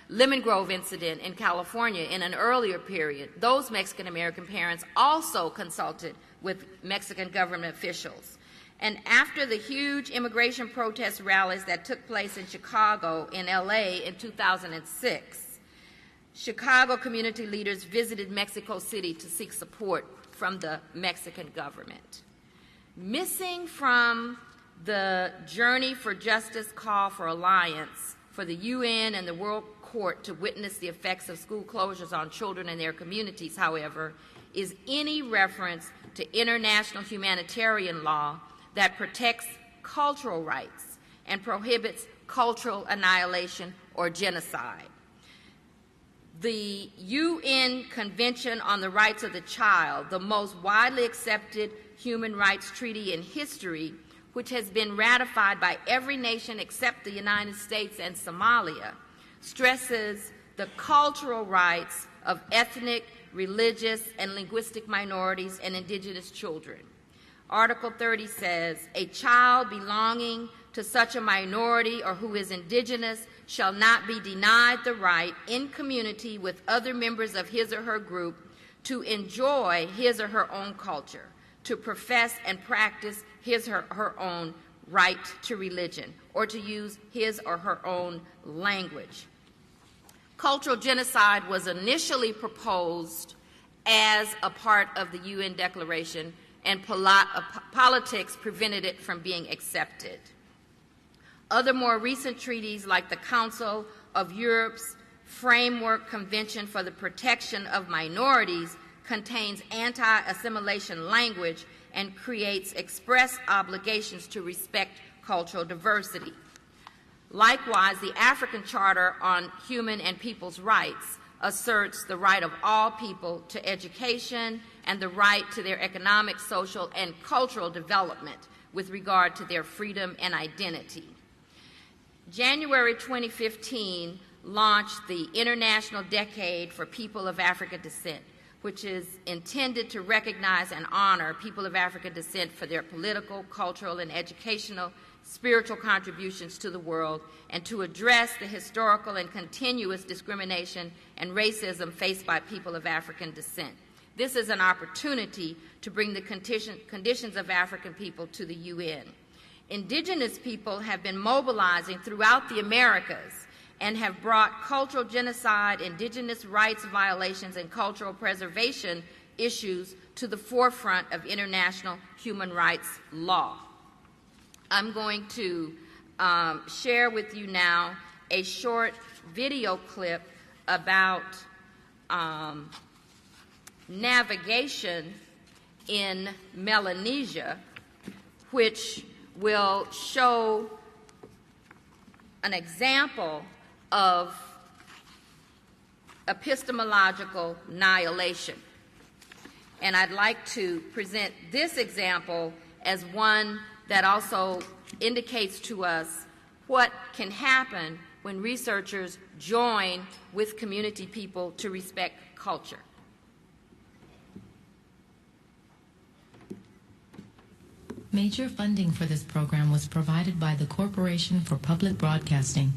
Lemon Grove incident in California in an earlier period. Those Mexican American parents also consulted with Mexican government officials. And after the huge immigration protest rallies that took place in Chicago, in LA in 2006, Chicago community leaders visited Mexico City to seek support from the Mexican government. Missing from the Journey for Justice Call for Alliance for the UN and the World Court to witness the effects of school closures on children and their communities, however, is any reference to international humanitarian law that protects cultural rights and prohibits cultural annihilation or genocide. The UN Convention on the Rights of the Child, the most widely accepted human rights treaty in history, which has been ratified by every nation except the United States and Somalia, stresses the cultural rights of ethnic, religious, and linguistic minorities and indigenous children. Article 30 says, a child belonging to such a minority or who is indigenous shall not be denied the right in community with other members of his or her group to enjoy his or her own culture, to profess and practice his or her own right to religion, or to use his or her own language. Cultural genocide was initially proposed as a part of the UN Declaration, and politics prevented it from being accepted. Other more recent treaties, like the Council of Europe's Framework Convention for the Protection of Minorities, contains anti-assimilation language and creates express obligations to respect cultural diversity. Likewise, the African Charter on Human and People's Rights asserts the right of all people to education and the right to their economic, social, and cultural development with regard to their freedom and identity. January 2015 launched the International Decade for People of African Descent, which is intended to recognize and honor people of African descent for their political, cultural, and educational, spiritual contributions to the world, and to address the historical and continuous discrimination and racism faced by people of African descent. This is an opportunity to bring the conditions of African people to the UN. Indigenous people have been mobilizing throughout the Americas and have brought cultural genocide, indigenous rights violations, and cultural preservation issues to the forefront of international human rights law. I'm going to share with you now a short video clip about navigation in Melanesia, which will show an example of epistemological annihilation. And I'd like to present this example as one that also indicates to us what can happen when researchers join with community people to respect culture. Major funding for this program was provided by the Corporation for Public Broadcasting.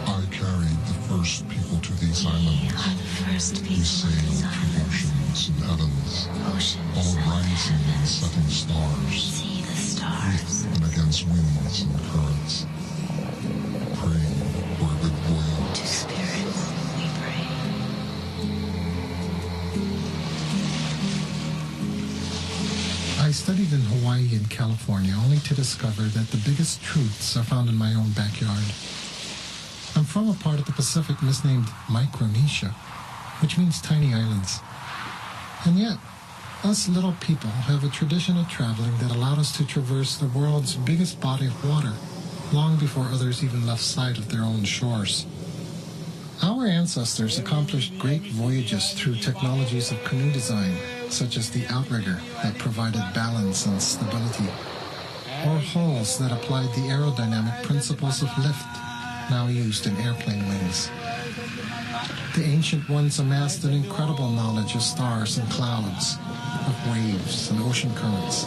I carried the first people to these islands. We sailed through oceans and heavens, followed rising and setting stars, with and against winds and currents, praying for a good voyage. To spirits we pray. I studied in Hawaii and California only to discover that the biggest truths are found in my own backyard. I'm from a part of the Pacific misnamed Micronesia, which means tiny islands. And yet, us little people have a tradition of traveling that allowed us to traverse the world's biggest body of water, long before others even left sight of their own shores. Our ancestors accomplished great voyages through technologies of canoe design, such as the outrigger that provided balance and stability, or hulls that applied the aerodynamic principles of lift, now used in airplane wings. The ancient ones amassed an incredible knowledge of stars and clouds, of waves and ocean currents,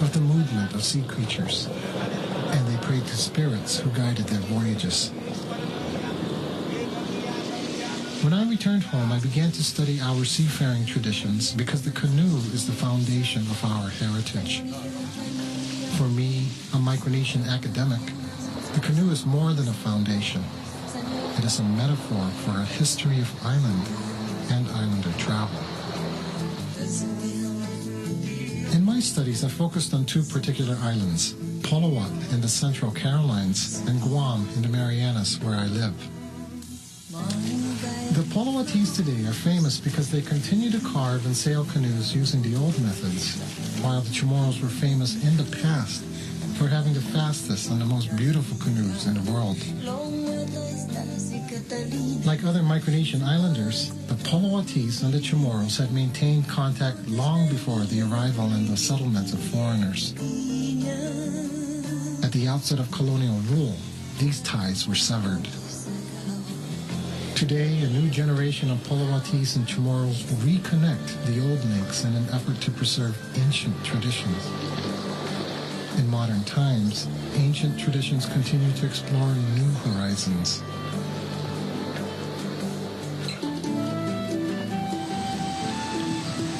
of the movement of sea creatures, and they prayed to spirits who guided their voyages. When I returned home, I began to study our seafaring traditions because the canoe is the foundation of our heritage. For me, a Micronesian academic, the canoe is more than a foundation. It is a metaphor for a history of island and islander travel. In my studies, I focused on two particular islands, Poloat in the Central Carolines and Guam in the Marianas, where I live. The Poloatese today are famous because they continue to carve and sail canoes using the old methods, while the Chamorros were famous in the past for having the fastest and the most beautiful canoes in the world. Like other Micronesian islanders, the Poloatese and the Chamorros had maintained contact long before the arrival and the settlement of foreigners. At the outset of colonial rule, these ties were severed. Today, a new generation of Poloatese and Chamorros reconnect the old links in an effort to preserve ancient traditions. In modern times, ancient traditions continue to explore new horizons.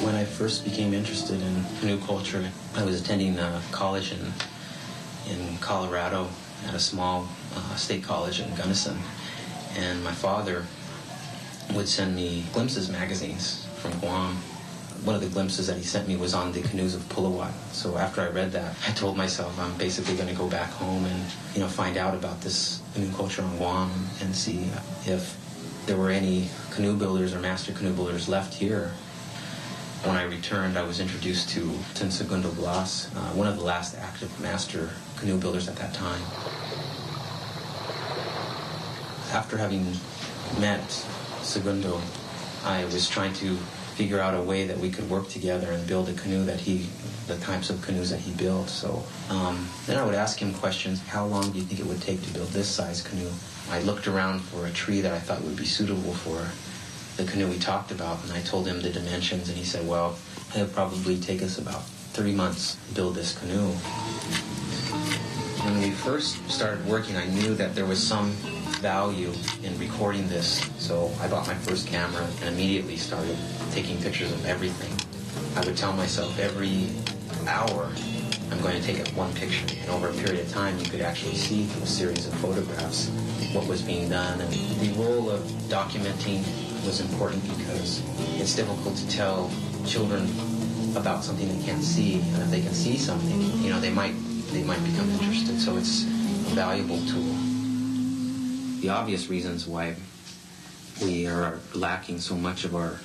When I first became interested in canoe culture, I was attending college in Colorado at a small state college in Gunnison. And my father would send me Glimpses magazines from Guam. One of the glimpses that he sent me was on the canoes of Poloat. So after I read that, I told myself I'm basically going to go back home and find out about this canoe culture on Guam and see if there were any canoe builders or master canoe builders left here. When I returned, I was introduced to Segundo Blas, one of the last active master canoe builders at that time. After having met Segundo, I was trying to figure out a way that we could work together and build a canoe that the types of canoes that he built. So then I would ask him questions. How long do you think it would take to build this size canoe? I looked around for a tree that I thought would be suitable for the canoe we talked about, and I told him the dimensions, and he said, well, it would probably take us about 3 months to build this canoe. When we first started working, I knew that there was some value in recording this, so I bought my first camera and immediately started taking pictures of everything. I would tell myself every hour I'm going to take one picture, and over a period of time you could actually see through a series of photographs what was being done. And the role of documenting was important because it's difficult to tell children about something they can't see, and if they can see something, they might become interested. So it's a valuable tool. The obvious reasons why we are lacking so much of our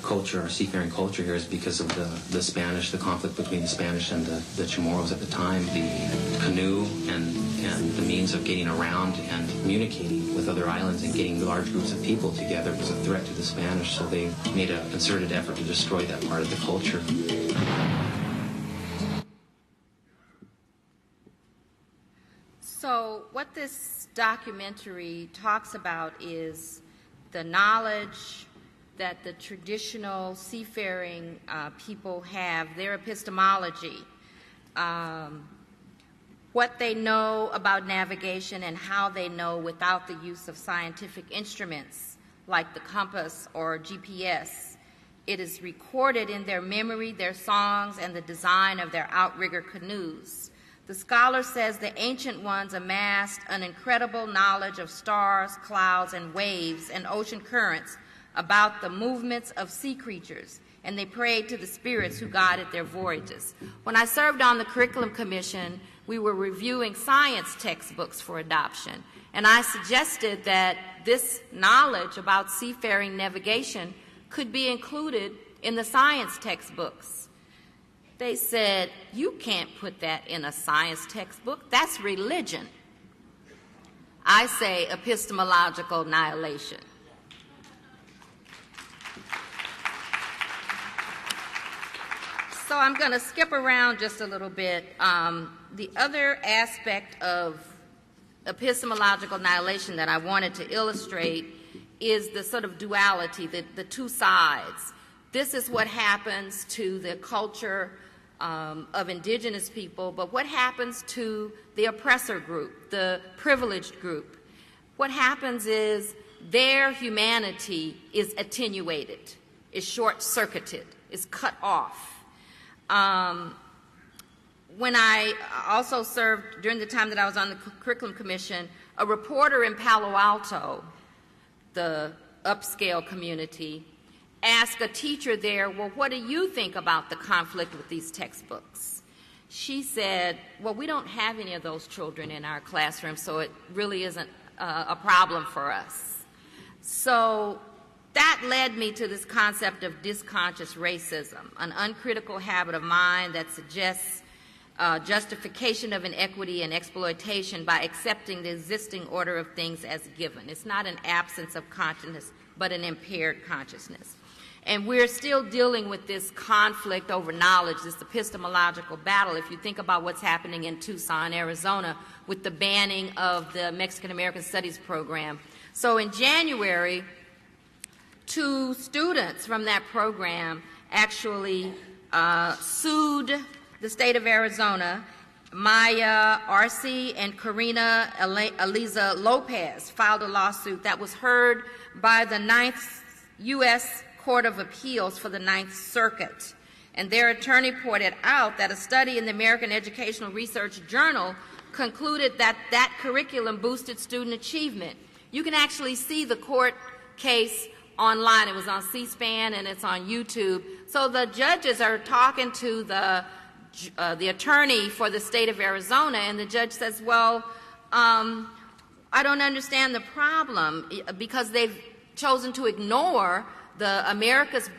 culture, our seafaring culture here, is because of the Spanish, the conflict between the Spanish and the Chamorros at the time. The canoe and the means of getting around and communicating with other islands and getting large groups of people together was a threat to the Spanish, so they made a concerted effort to destroy that part of the culture. So what this documentary talks about is the knowledge that the traditional seafaring people have, their epistemology, what they know about navigation and how they know without the use of scientific instruments like the compass or GPS. It is recorded in their memory, their songs, and the design of their outrigger canoes. The scholar says the ancient ones amassed an incredible knowledge of stars, clouds, and waves and ocean currents, about the movements of sea creatures, and they prayed to the spirits who guided their voyages. When I served on the Curriculum Commission, we were reviewing science textbooks for adoption, and I suggested that this knowledge about seafaring navigation could be included in the science textbooks. They said, "You can't put that in a science textbook. That's religion." I say epistemological annihilation. So I'm going to skip around just a little bit. The other aspect of epistemological annihilation that I wanted to illustrate is the sort of duality, the two sides. This is what happens to the culture of indigenous people, but what happens to the oppressor group, the privileged group? What happens is their humanity is attenuated, is short-circuited, is cut off. When I also served, during the time that I was on the Curriculum Commission, a reporter in Palo Alto, the upscale community, asked a teacher there, "Well, what do you think about the conflict with these textbooks?" She said, "Well, we don't have any of those children in our classroom, so it really isn't a problem for us." So that led me to this concept of disconscious racism, an uncritical habit of mind that suggests justification of inequity and exploitation by accepting the existing order of things as given. It's not an absence of consciousness, but an impaired consciousness. And we're still dealing with this conflict over knowledge, this epistemological battle. If you think about what's happening in Tucson, Arizona, with the banning of the Mexican American Studies program. So in January, 2 students from that program actually sued the state of Arizona. Maya Arce and Karina Eliza Lopez filed a lawsuit that was heard by the 9th U.S. Court of Appeals for the 9th Circuit. And their attorney pointed out that a study in the American Educational Research Journal concluded that that curriculum boosted student achievement. You can actually see the court case online. It was on C-SPAN and it's on YouTube. So the judges are talking to the attorney for the state of Arizona, and the judge says, well, I don't understand the problem because they've chosen to ignore the amicus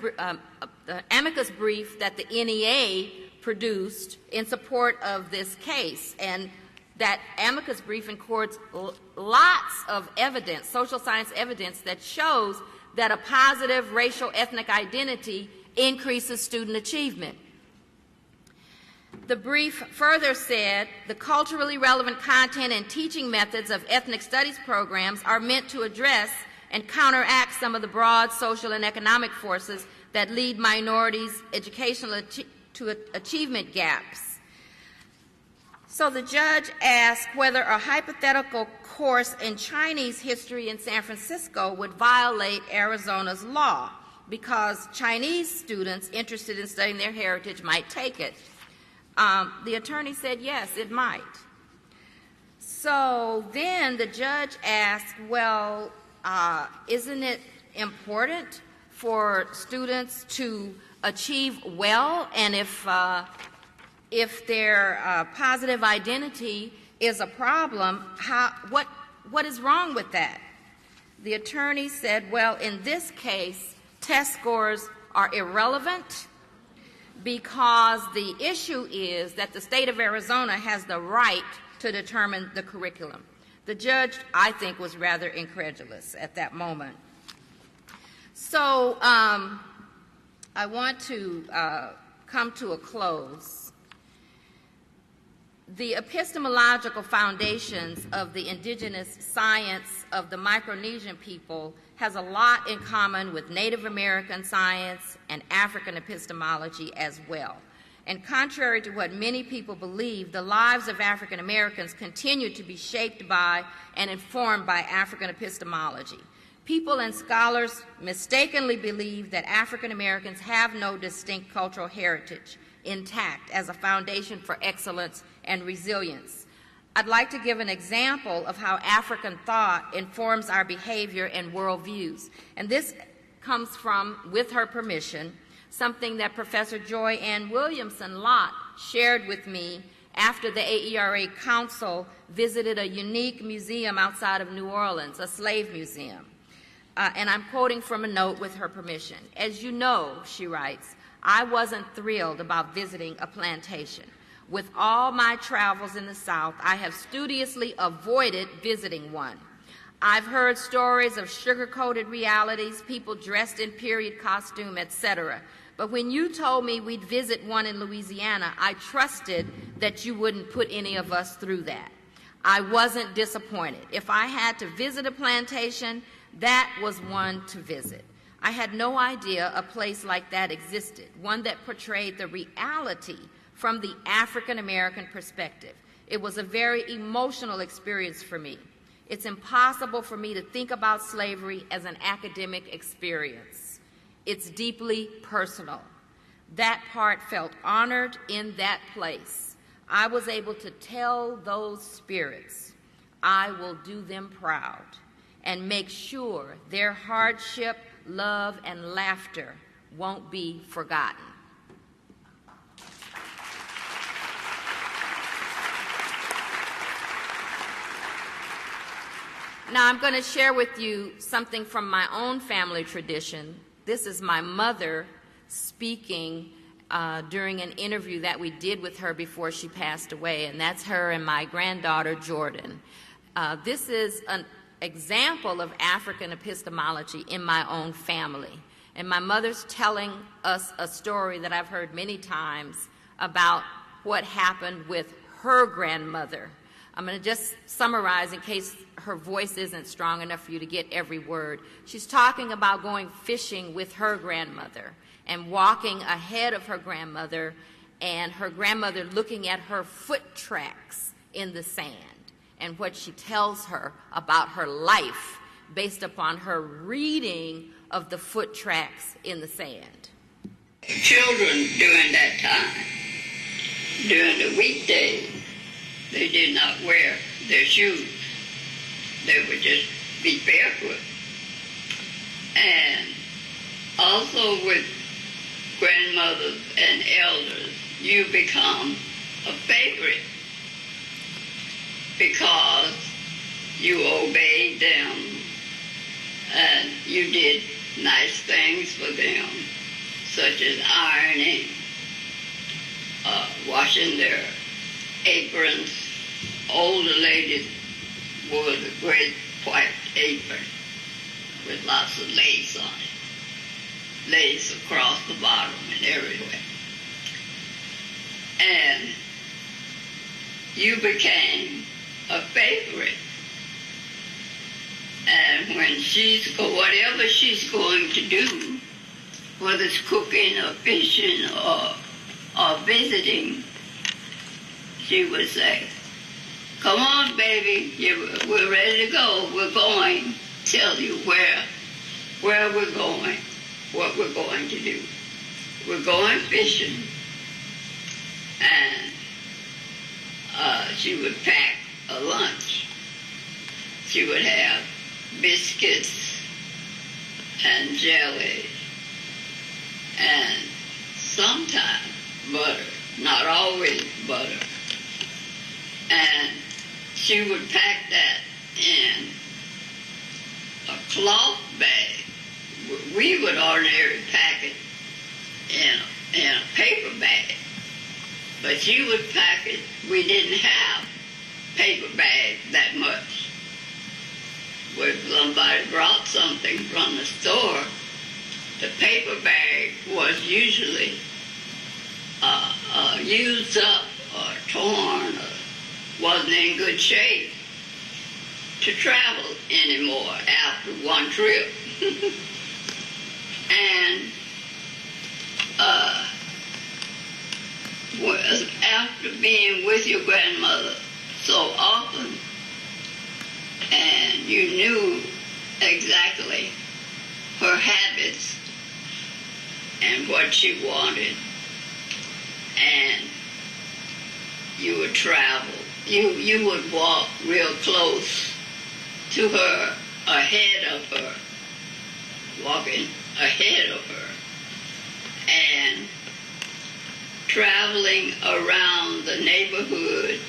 brief that the NEA produced in support of this case. And that amicus brief includes lots of evidence, social science evidence, that shows that a positive racial ethnic identity increases student achievement. The brief further said the culturally relevant content and teaching methods of ethnic studies programs are meant to address and counteract some of the broad social and economic forces that lead minorities' educational to achievement gaps. So the judge asked whether a hypothetical course in Chinese history in San Francisco would violate Arizona's law, because Chinese students interested in studying their heritage might take it. The attorney said yes, it might. So then the judge asked, well, isn't it important for students to achieve well, and if their positive identity is a problem, what is wrong with that? The attorney said, well, in this case, test scores are irrelevant because the issue is that the state of Arizona has the right to determine the curriculum. The judge, I think, was rather incredulous at that moment. So I want to come to a close. The epistemological foundations of the indigenous science of the Micronesian people has a lot in common with Native American science and African epistemology as well. And contrary to what many people believe, the lives of African Americans continue to be shaped by and informed by African epistemology. People and scholars mistakenly believe that African Americans have no distinct cultural heritage intact as a foundation for excellence and resilience. I'd like to give an example of how African thought informs our behavior and worldviews. And this comes from, with her permission, something that Professor Joy Ann Williamson Lott shared with me after the AERA Council visited a unique museum outside of New Orleans, a slave museum. And I'm quoting from a note with her permission. As you know, she writes, I wasn't thrilled about visiting a plantation. With all my travels in the South, I have studiously avoided visiting one. I've heard stories of sugar-coated realities, people dressed in period costume, etc. But when you told me we'd visit one in Louisiana, I trusted that you wouldn't put any of us through that. I wasn't disappointed. If I had to visit a plantation, that was one to visit. I had no idea a place like that existed, one that portrayed the reality from the African American perspective. It was a very emotional experience for me. It's impossible for me to think about slavery as an academic experience. It's deeply personal. That part felt honored in that place. I was able to tell those spirits, I will do them proud and make sure their hardship, love, and laughter won't be forgotten. Now I'm going to share with you something from my own family tradition. This is my mother speaking during an interview that we did with her before she passed away, and that's her and my granddaughter, Jordan. This is an example of African epistemology in my own family. And my mother's telling us a story that I've heard many times about what happened with her grandmother. I'm going to just summarize in case her voice isn't strong enough for you to get every word. She's talking about going fishing with her grandmother and walking ahead of her grandmother, and her grandmother looking at her foot tracks in the sand and what she tells her about her life based upon her reading of the foot tracks in the sand. Children during that time, during the weekdays, they did not wear their shoes. They would just be barefoot. And also with grandmothers and elders, you become a favorite because you obeyed them, and you did nice things for them, such as ironing, washing their aprons. Older ladies wore the great white apron with lots of lace on it, lace across the bottom and everywhere. And you became a favorite. And when whatever she's going to do, whether it's cooking or fishing or visiting, she would say, "Come on, baby, we're ready to go. We're going." Tell you where we're going, what we're going to do. We're going fishing, and she would pack a lunch. She would have biscuits and jelly and sometimes butter, not always butter. And she would pack that in a cloth bag. We would ordinarily pack it in a paper bag, but she would pack it. We didn't have paper bags that much. When somebody brought something from the store, the paper bag was usually used up or torn or wasn't in good shape to travel anymore after one trip. And after being with your grandmother so often, and you knew exactly her habits and what she wanted, and you would travel. You would walk real close to her, ahead of her, walking ahead of her, and traveling around the neighborhood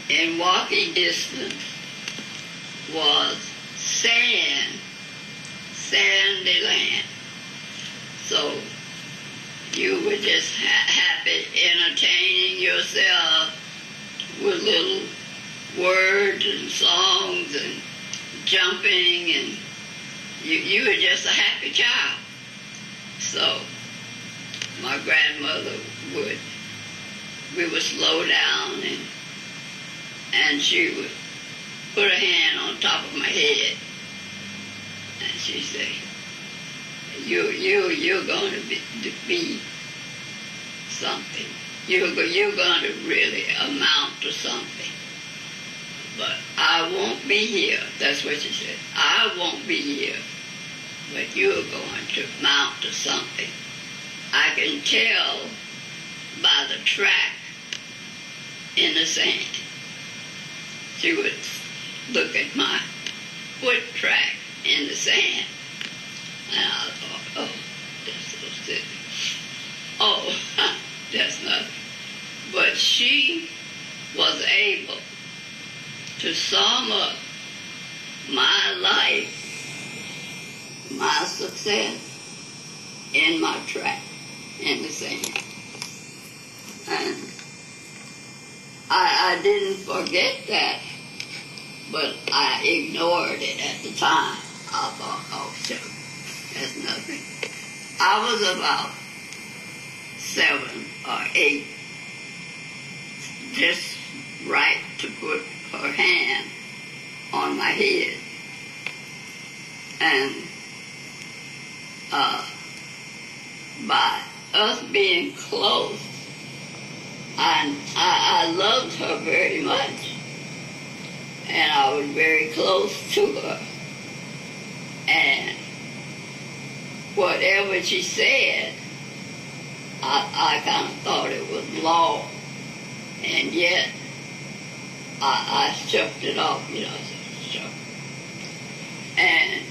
in walking distance was sandy land. So you were just happy entertaining yourself with little words and songs and jumping, and you were just a happy child. So my grandmother we would slow down, and she would put her hand on top of my head, and she'd say, you're going to be something. You're going to really amount to something. But I won't be here. That's what she said. I won't be here, but you're going to amount to something. I can tell by the track in the sand. She would look at my foot track in the sand, and I thought, oh, that's so silly. Oh, that's nothing. But she was able to sum up my life, my success in my track in the sand. And I didn't forget that, but I ignored it at the time. I thought, oh, sure, that's nothing. I was about 7 or 8, just right to put her hand on my head. And by us being close, I loved her very much, and I was very close to her. And whatever she said, I kind of thought it was law, and yet I shoved it off, shoved. And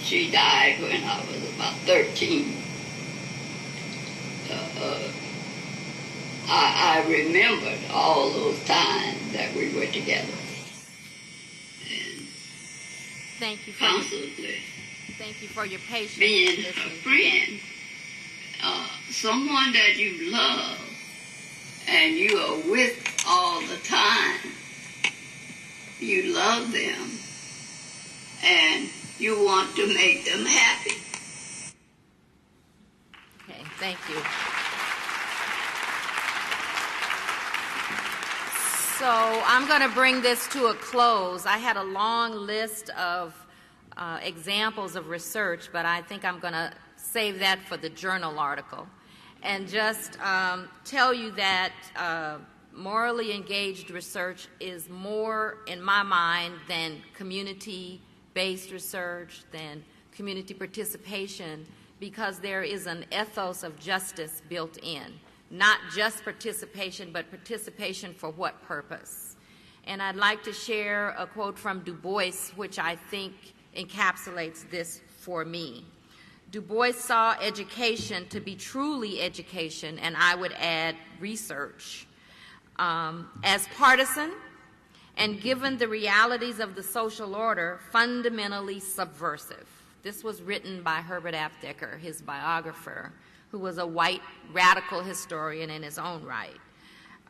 she died when I was about 13. I remembered all those times that we were together. Thank you for constantly thank you for your patience. being a friend, someone that you love and you are with all the time. You love them and you want to make them happy. Okay, thank you. So I'm going to bring this to a close. I had a long list of examples of research, but I think I'm going to save that for the journal article and just tell you that morally engaged research is more, in my mind, than community-based research, than community participation, because there is an ethos of justice built in. Not just participation, but participation for what purpose? And I'd like to share a quote from Du Bois, which I think encapsulates this for me. Du Bois saw education to be truly education, and I would add research, as partisan and, given the realities of the social order, fundamentally subversive. This was written by Herbert Aptheker, his biographer, who was a white radical historian in his own right.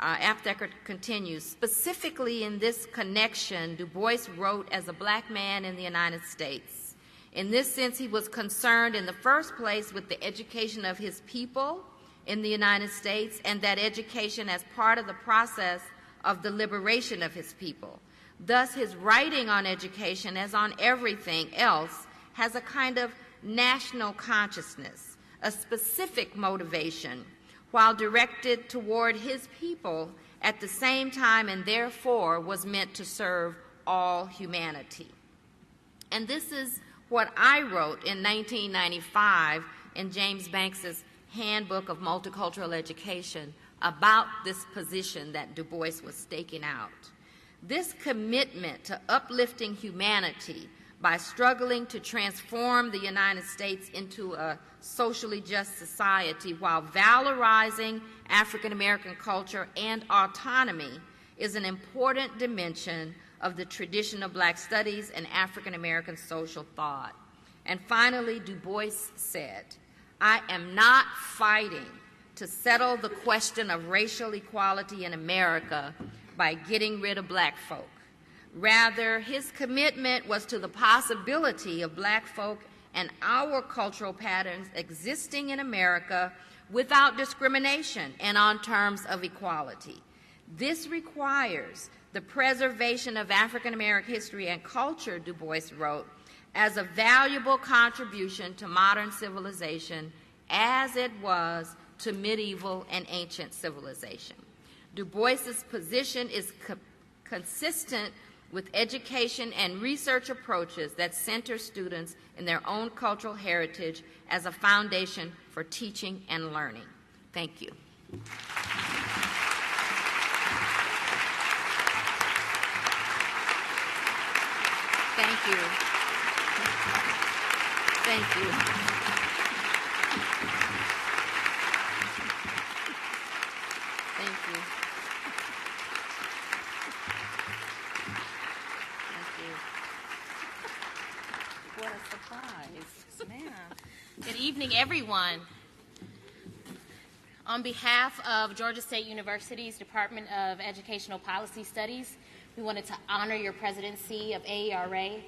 Aptheker continues, specifically in this connection, Du Bois wrote as a black man in the United States. In this sense, he was concerned in the first place with the education of his people in the United States, and that education as part of the process of the liberation of his people. Thus, his writing on education, as on everything else, has a kind of national consciousness, a specific motivation, while directed toward his people at the same time, and therefore was meant to serve all humanity. And this is what I wrote in 1995 in James Banks's Handbook of Multicultural Education about this position that Du Bois was staking out. This commitment to uplifting humanity by struggling to transform the United States into a socially just society while valorizing African American culture and autonomy is an important dimension of the tradition of black studies and African American social thought. And finally, Du Bois said, I am not fighting to settle the question of racial equality in America by getting rid of black folk. Rather, his commitment was to the possibility of black folk and our cultural patterns existing in America without discrimination and on terms of equality. This requires the preservation of African American history and culture, Du Bois wrote, as a valuable contribution to modern civilization as it was to medieval and ancient civilization. Du Bois's position is consistent with education and research approaches that center students in their own cultural heritage as a foundation for teaching and learning. Thank you. Thank you. Thank you. Thank you. What a surprise. Man. Good evening, everyone. On behalf of Georgia State University's Department of Educational Policy Studies, we wanted to honor your presidency of AERA.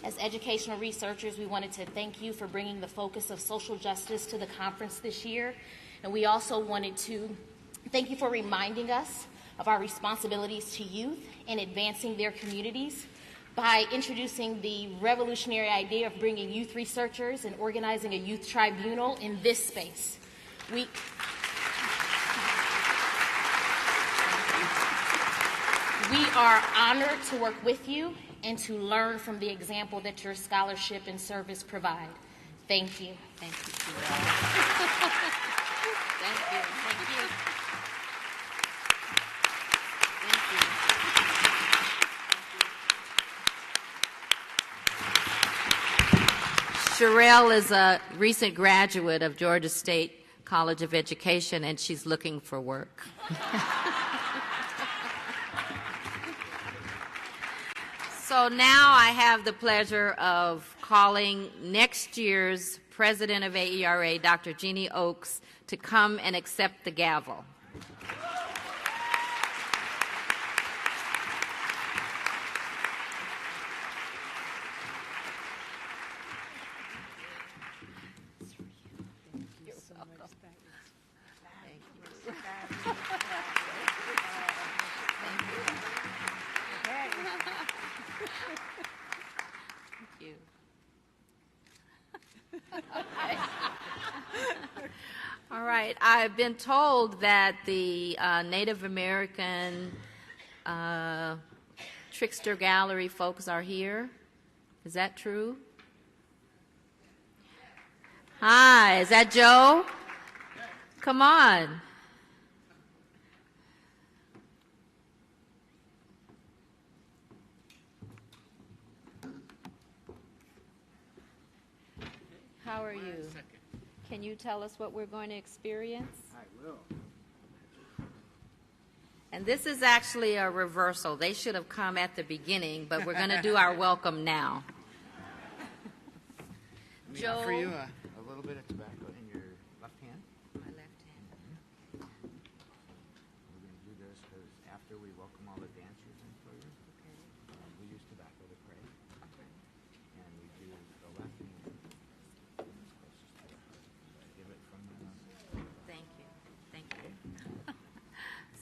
As educational researchers, we wanted to thank you for bringing the focus of social justice to the conference this year. And we also wanted to thank you for reminding us of our responsibilities to youth in advancing their communities by introducing the revolutionary idea of bringing youth researchers and organizing a youth tribunal in this space. We are honored to work with you and to learn from the example that your scholarship and service provide. Thank you. Thank you. Thank you. Thank you. Sherelle is a recent graduate of Georgia State College of Education, and she's looking for work. So now I have the pleasure of calling next year's president of AERA, Dr. Jeannie Oakes, to come and accept the gavel. All right, I've been told that the Native American Trickster Gallery folks are here. Is that true? Hi, is that Joe? Come on. How are you? Can you tell us what we're going to experience? I will. And this is actually a reversal. They should have come at the beginning, but we're going to do our welcome now. Let me offer you a little bit of tobacco in your left hand. My left hand. We're going to do this because after we welcome all the dancers in for you, we use tobacco to pray. And we do the left hand. Give it from the left. Thank you. Thank you.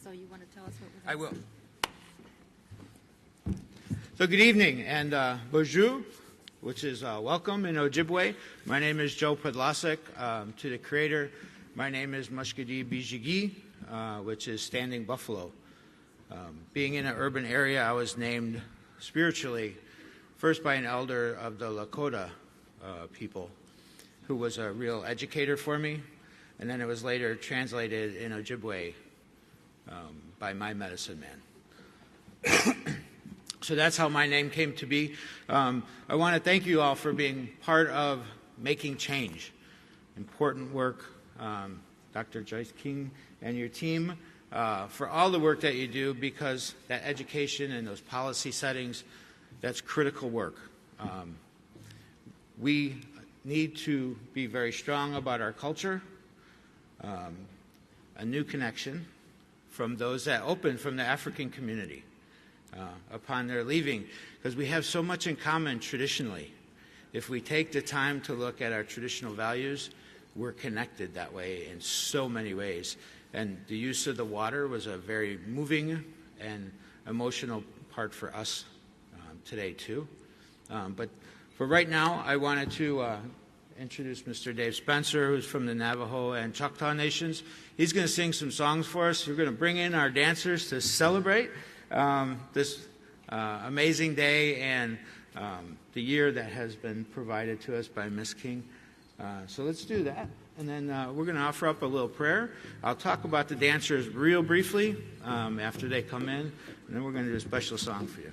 So you want to tell us what we're I will. So good evening and bonjour, which is welcome in Ojibwe. My name is Joe Podlasek. To the creator, my name is Mushkadi Bijigi, which is standing buffalo. Being in an urban area, I was named spiritually first by an elder of the Lakota people, who was a real educator for me, and then it was later translated in Ojibwe by my medicine man. So that's how my name came to be. I want to thank you all for being part of making change. Important work, Dr. Joyce King and your team, for all the work that you do, because that education and those policy settings, that's critical work. We need to be very strong about our culture, a new connection from those that opened from the African community. Upon their leaving, because we have so much in common traditionally. If we take the time to look at our traditional values, we're connected that way in so many ways. And the use of the water was a very moving and emotional part for us today too. But for right now, I wanted to introduce Mr. Dave Spencer, who's from the Navajo and Choctaw Nations. He's going to sing some songs for us. We're going to bring in our dancers to celebrate this amazing day and the year that has been provided to us by Miss King. So let's do that. And then we're going to offer up a little prayer. I'll talk about the dancers real briefly after they come in. And then we're going to do a special song for you.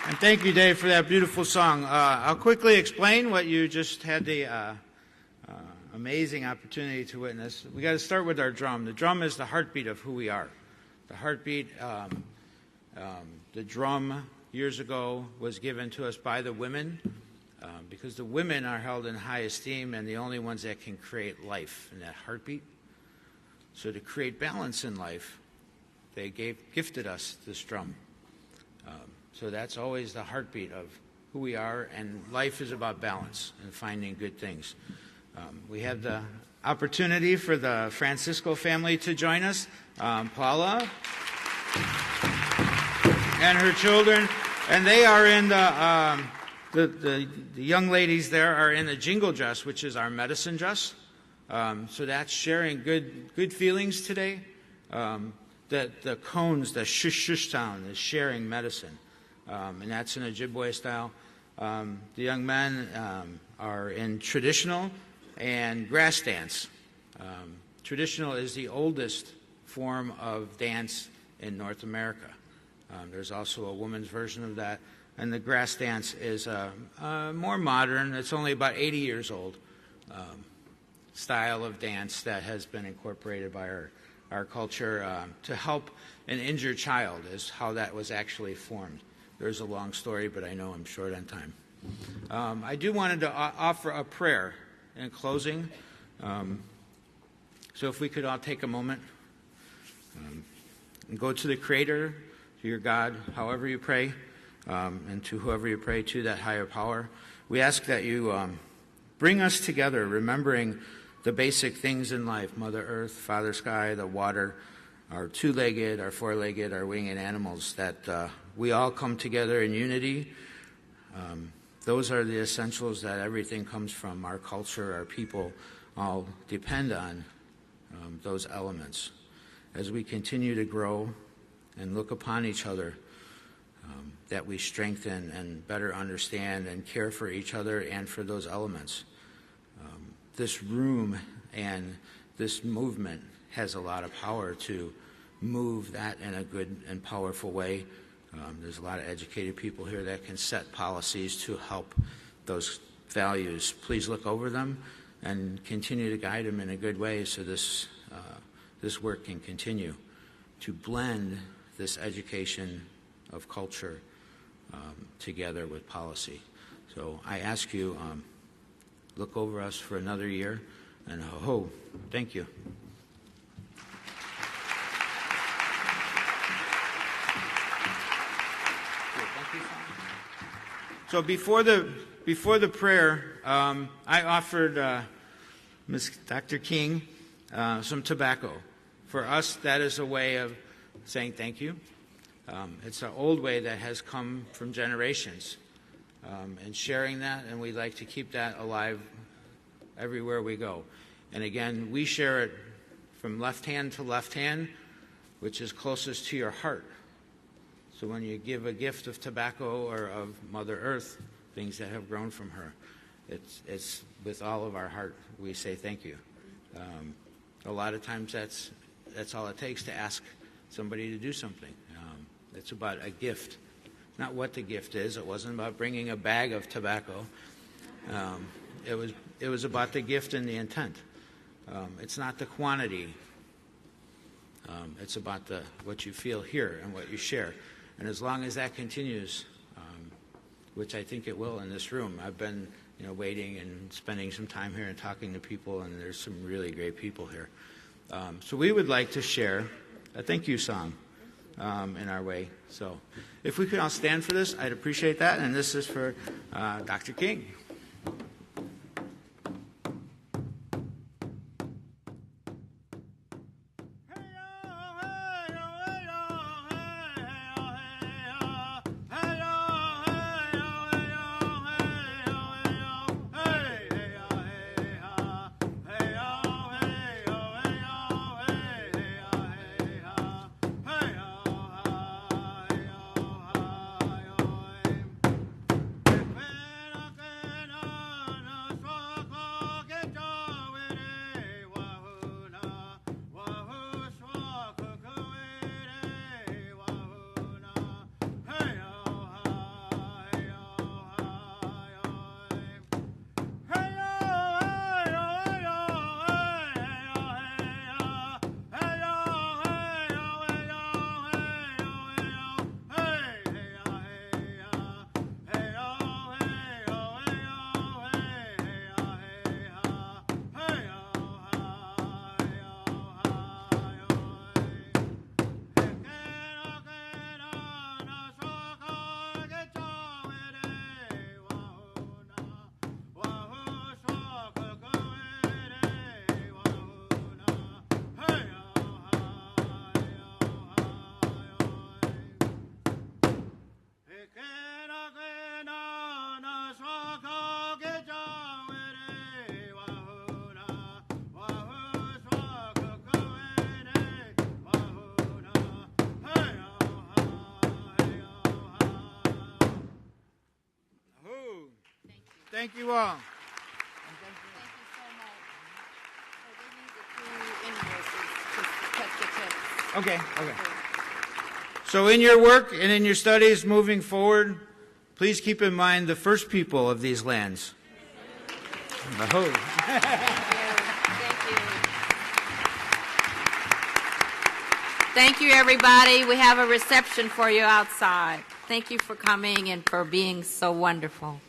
And thank you, Dave, for that beautiful song. I'll quickly explain what you just had the amazing opportunity to witness. We got to start with our drum. The drum is the heartbeat of who we are. The heartbeat, the drum years ago was given to us by the women because the women are held in high esteem and the only ones that can create life in that heartbeat. So to create balance in life, they gifted us this drum. So that's always the heartbeat of who we are, and life is about balance and finding good things. We have the opportunity for the Francisco family to join us. Paula and her children, and they are in the young ladies there are in the jingle dress, which is our medicine dress. So that's sharing good feelings today. That the cones, the shush shush sound is sharing medicine, and that's in Ojibwe style. The young men are in traditional and grass dance. Traditional is the oldest form of dance in North America. There's also a woman's version of that, and the grass dance is more modern. It's only about 80 years old style of dance that has been incorporated by our culture to help an injured child is how that was actually formed. There's a long story, but I know I'm short on time. I do wanted to offer a prayer in closing. So if we could all take a moment and go to the Creator, to your God, however you pray, and to whoever you pray to, that higher power. We ask that you bring us together, remembering the basic things in life, Mother Earth, Father Sky, the water, our two-legged, our four-legged, our winged animals, that we all come together in unity. Those are the essentials that everything comes from. Our culture, our people all depend on those elements. As we continue to grow and look upon each other, that we strengthen and better understand and care for each other and for those elements. This room and this movement has a lot of power to move that in a good and powerful way. There's a lot of educated people here that can set policies to help those values. Please look over them and continue to guide them in a good way so this work can continue to blend this education of culture together with policy. So I ask you, look over us for another year, and thank you. So before the prayer, I offered Dr. King some tobacco. For us, that is a way of saying thank you. It's an old way that has come from generations, and sharing that, and we'd like to keep that alive everywhere we go. And again, we share it from left hand to left hand, which is closest to your heart. So when you give a gift of tobacco or of Mother Earth, things that have grown from her, it's with all of our heart we say thank you. A lot of times that's all it takes to ask somebody to do something. It's about a gift, not what the gift is. It wasn't about bringing a bag of tobacco. It was about the gift and the intent. It's not the quantity. It's about what you feel here and what you share. And as long as that continues, which I think it will in this room, I've been waiting and spending some time here and talking to people, and there's some really great people here. So we would like to share a thank you song in our way. So if we could all stand for this, I'd appreciate that. And this is for Dr. King. Thank you all. Okay. So in your work and in your studies moving forward, please keep in mind the first people of these lands. Thank you. Thank you, everybody. We have a reception for you outside. Thank you for coming and for being so wonderful.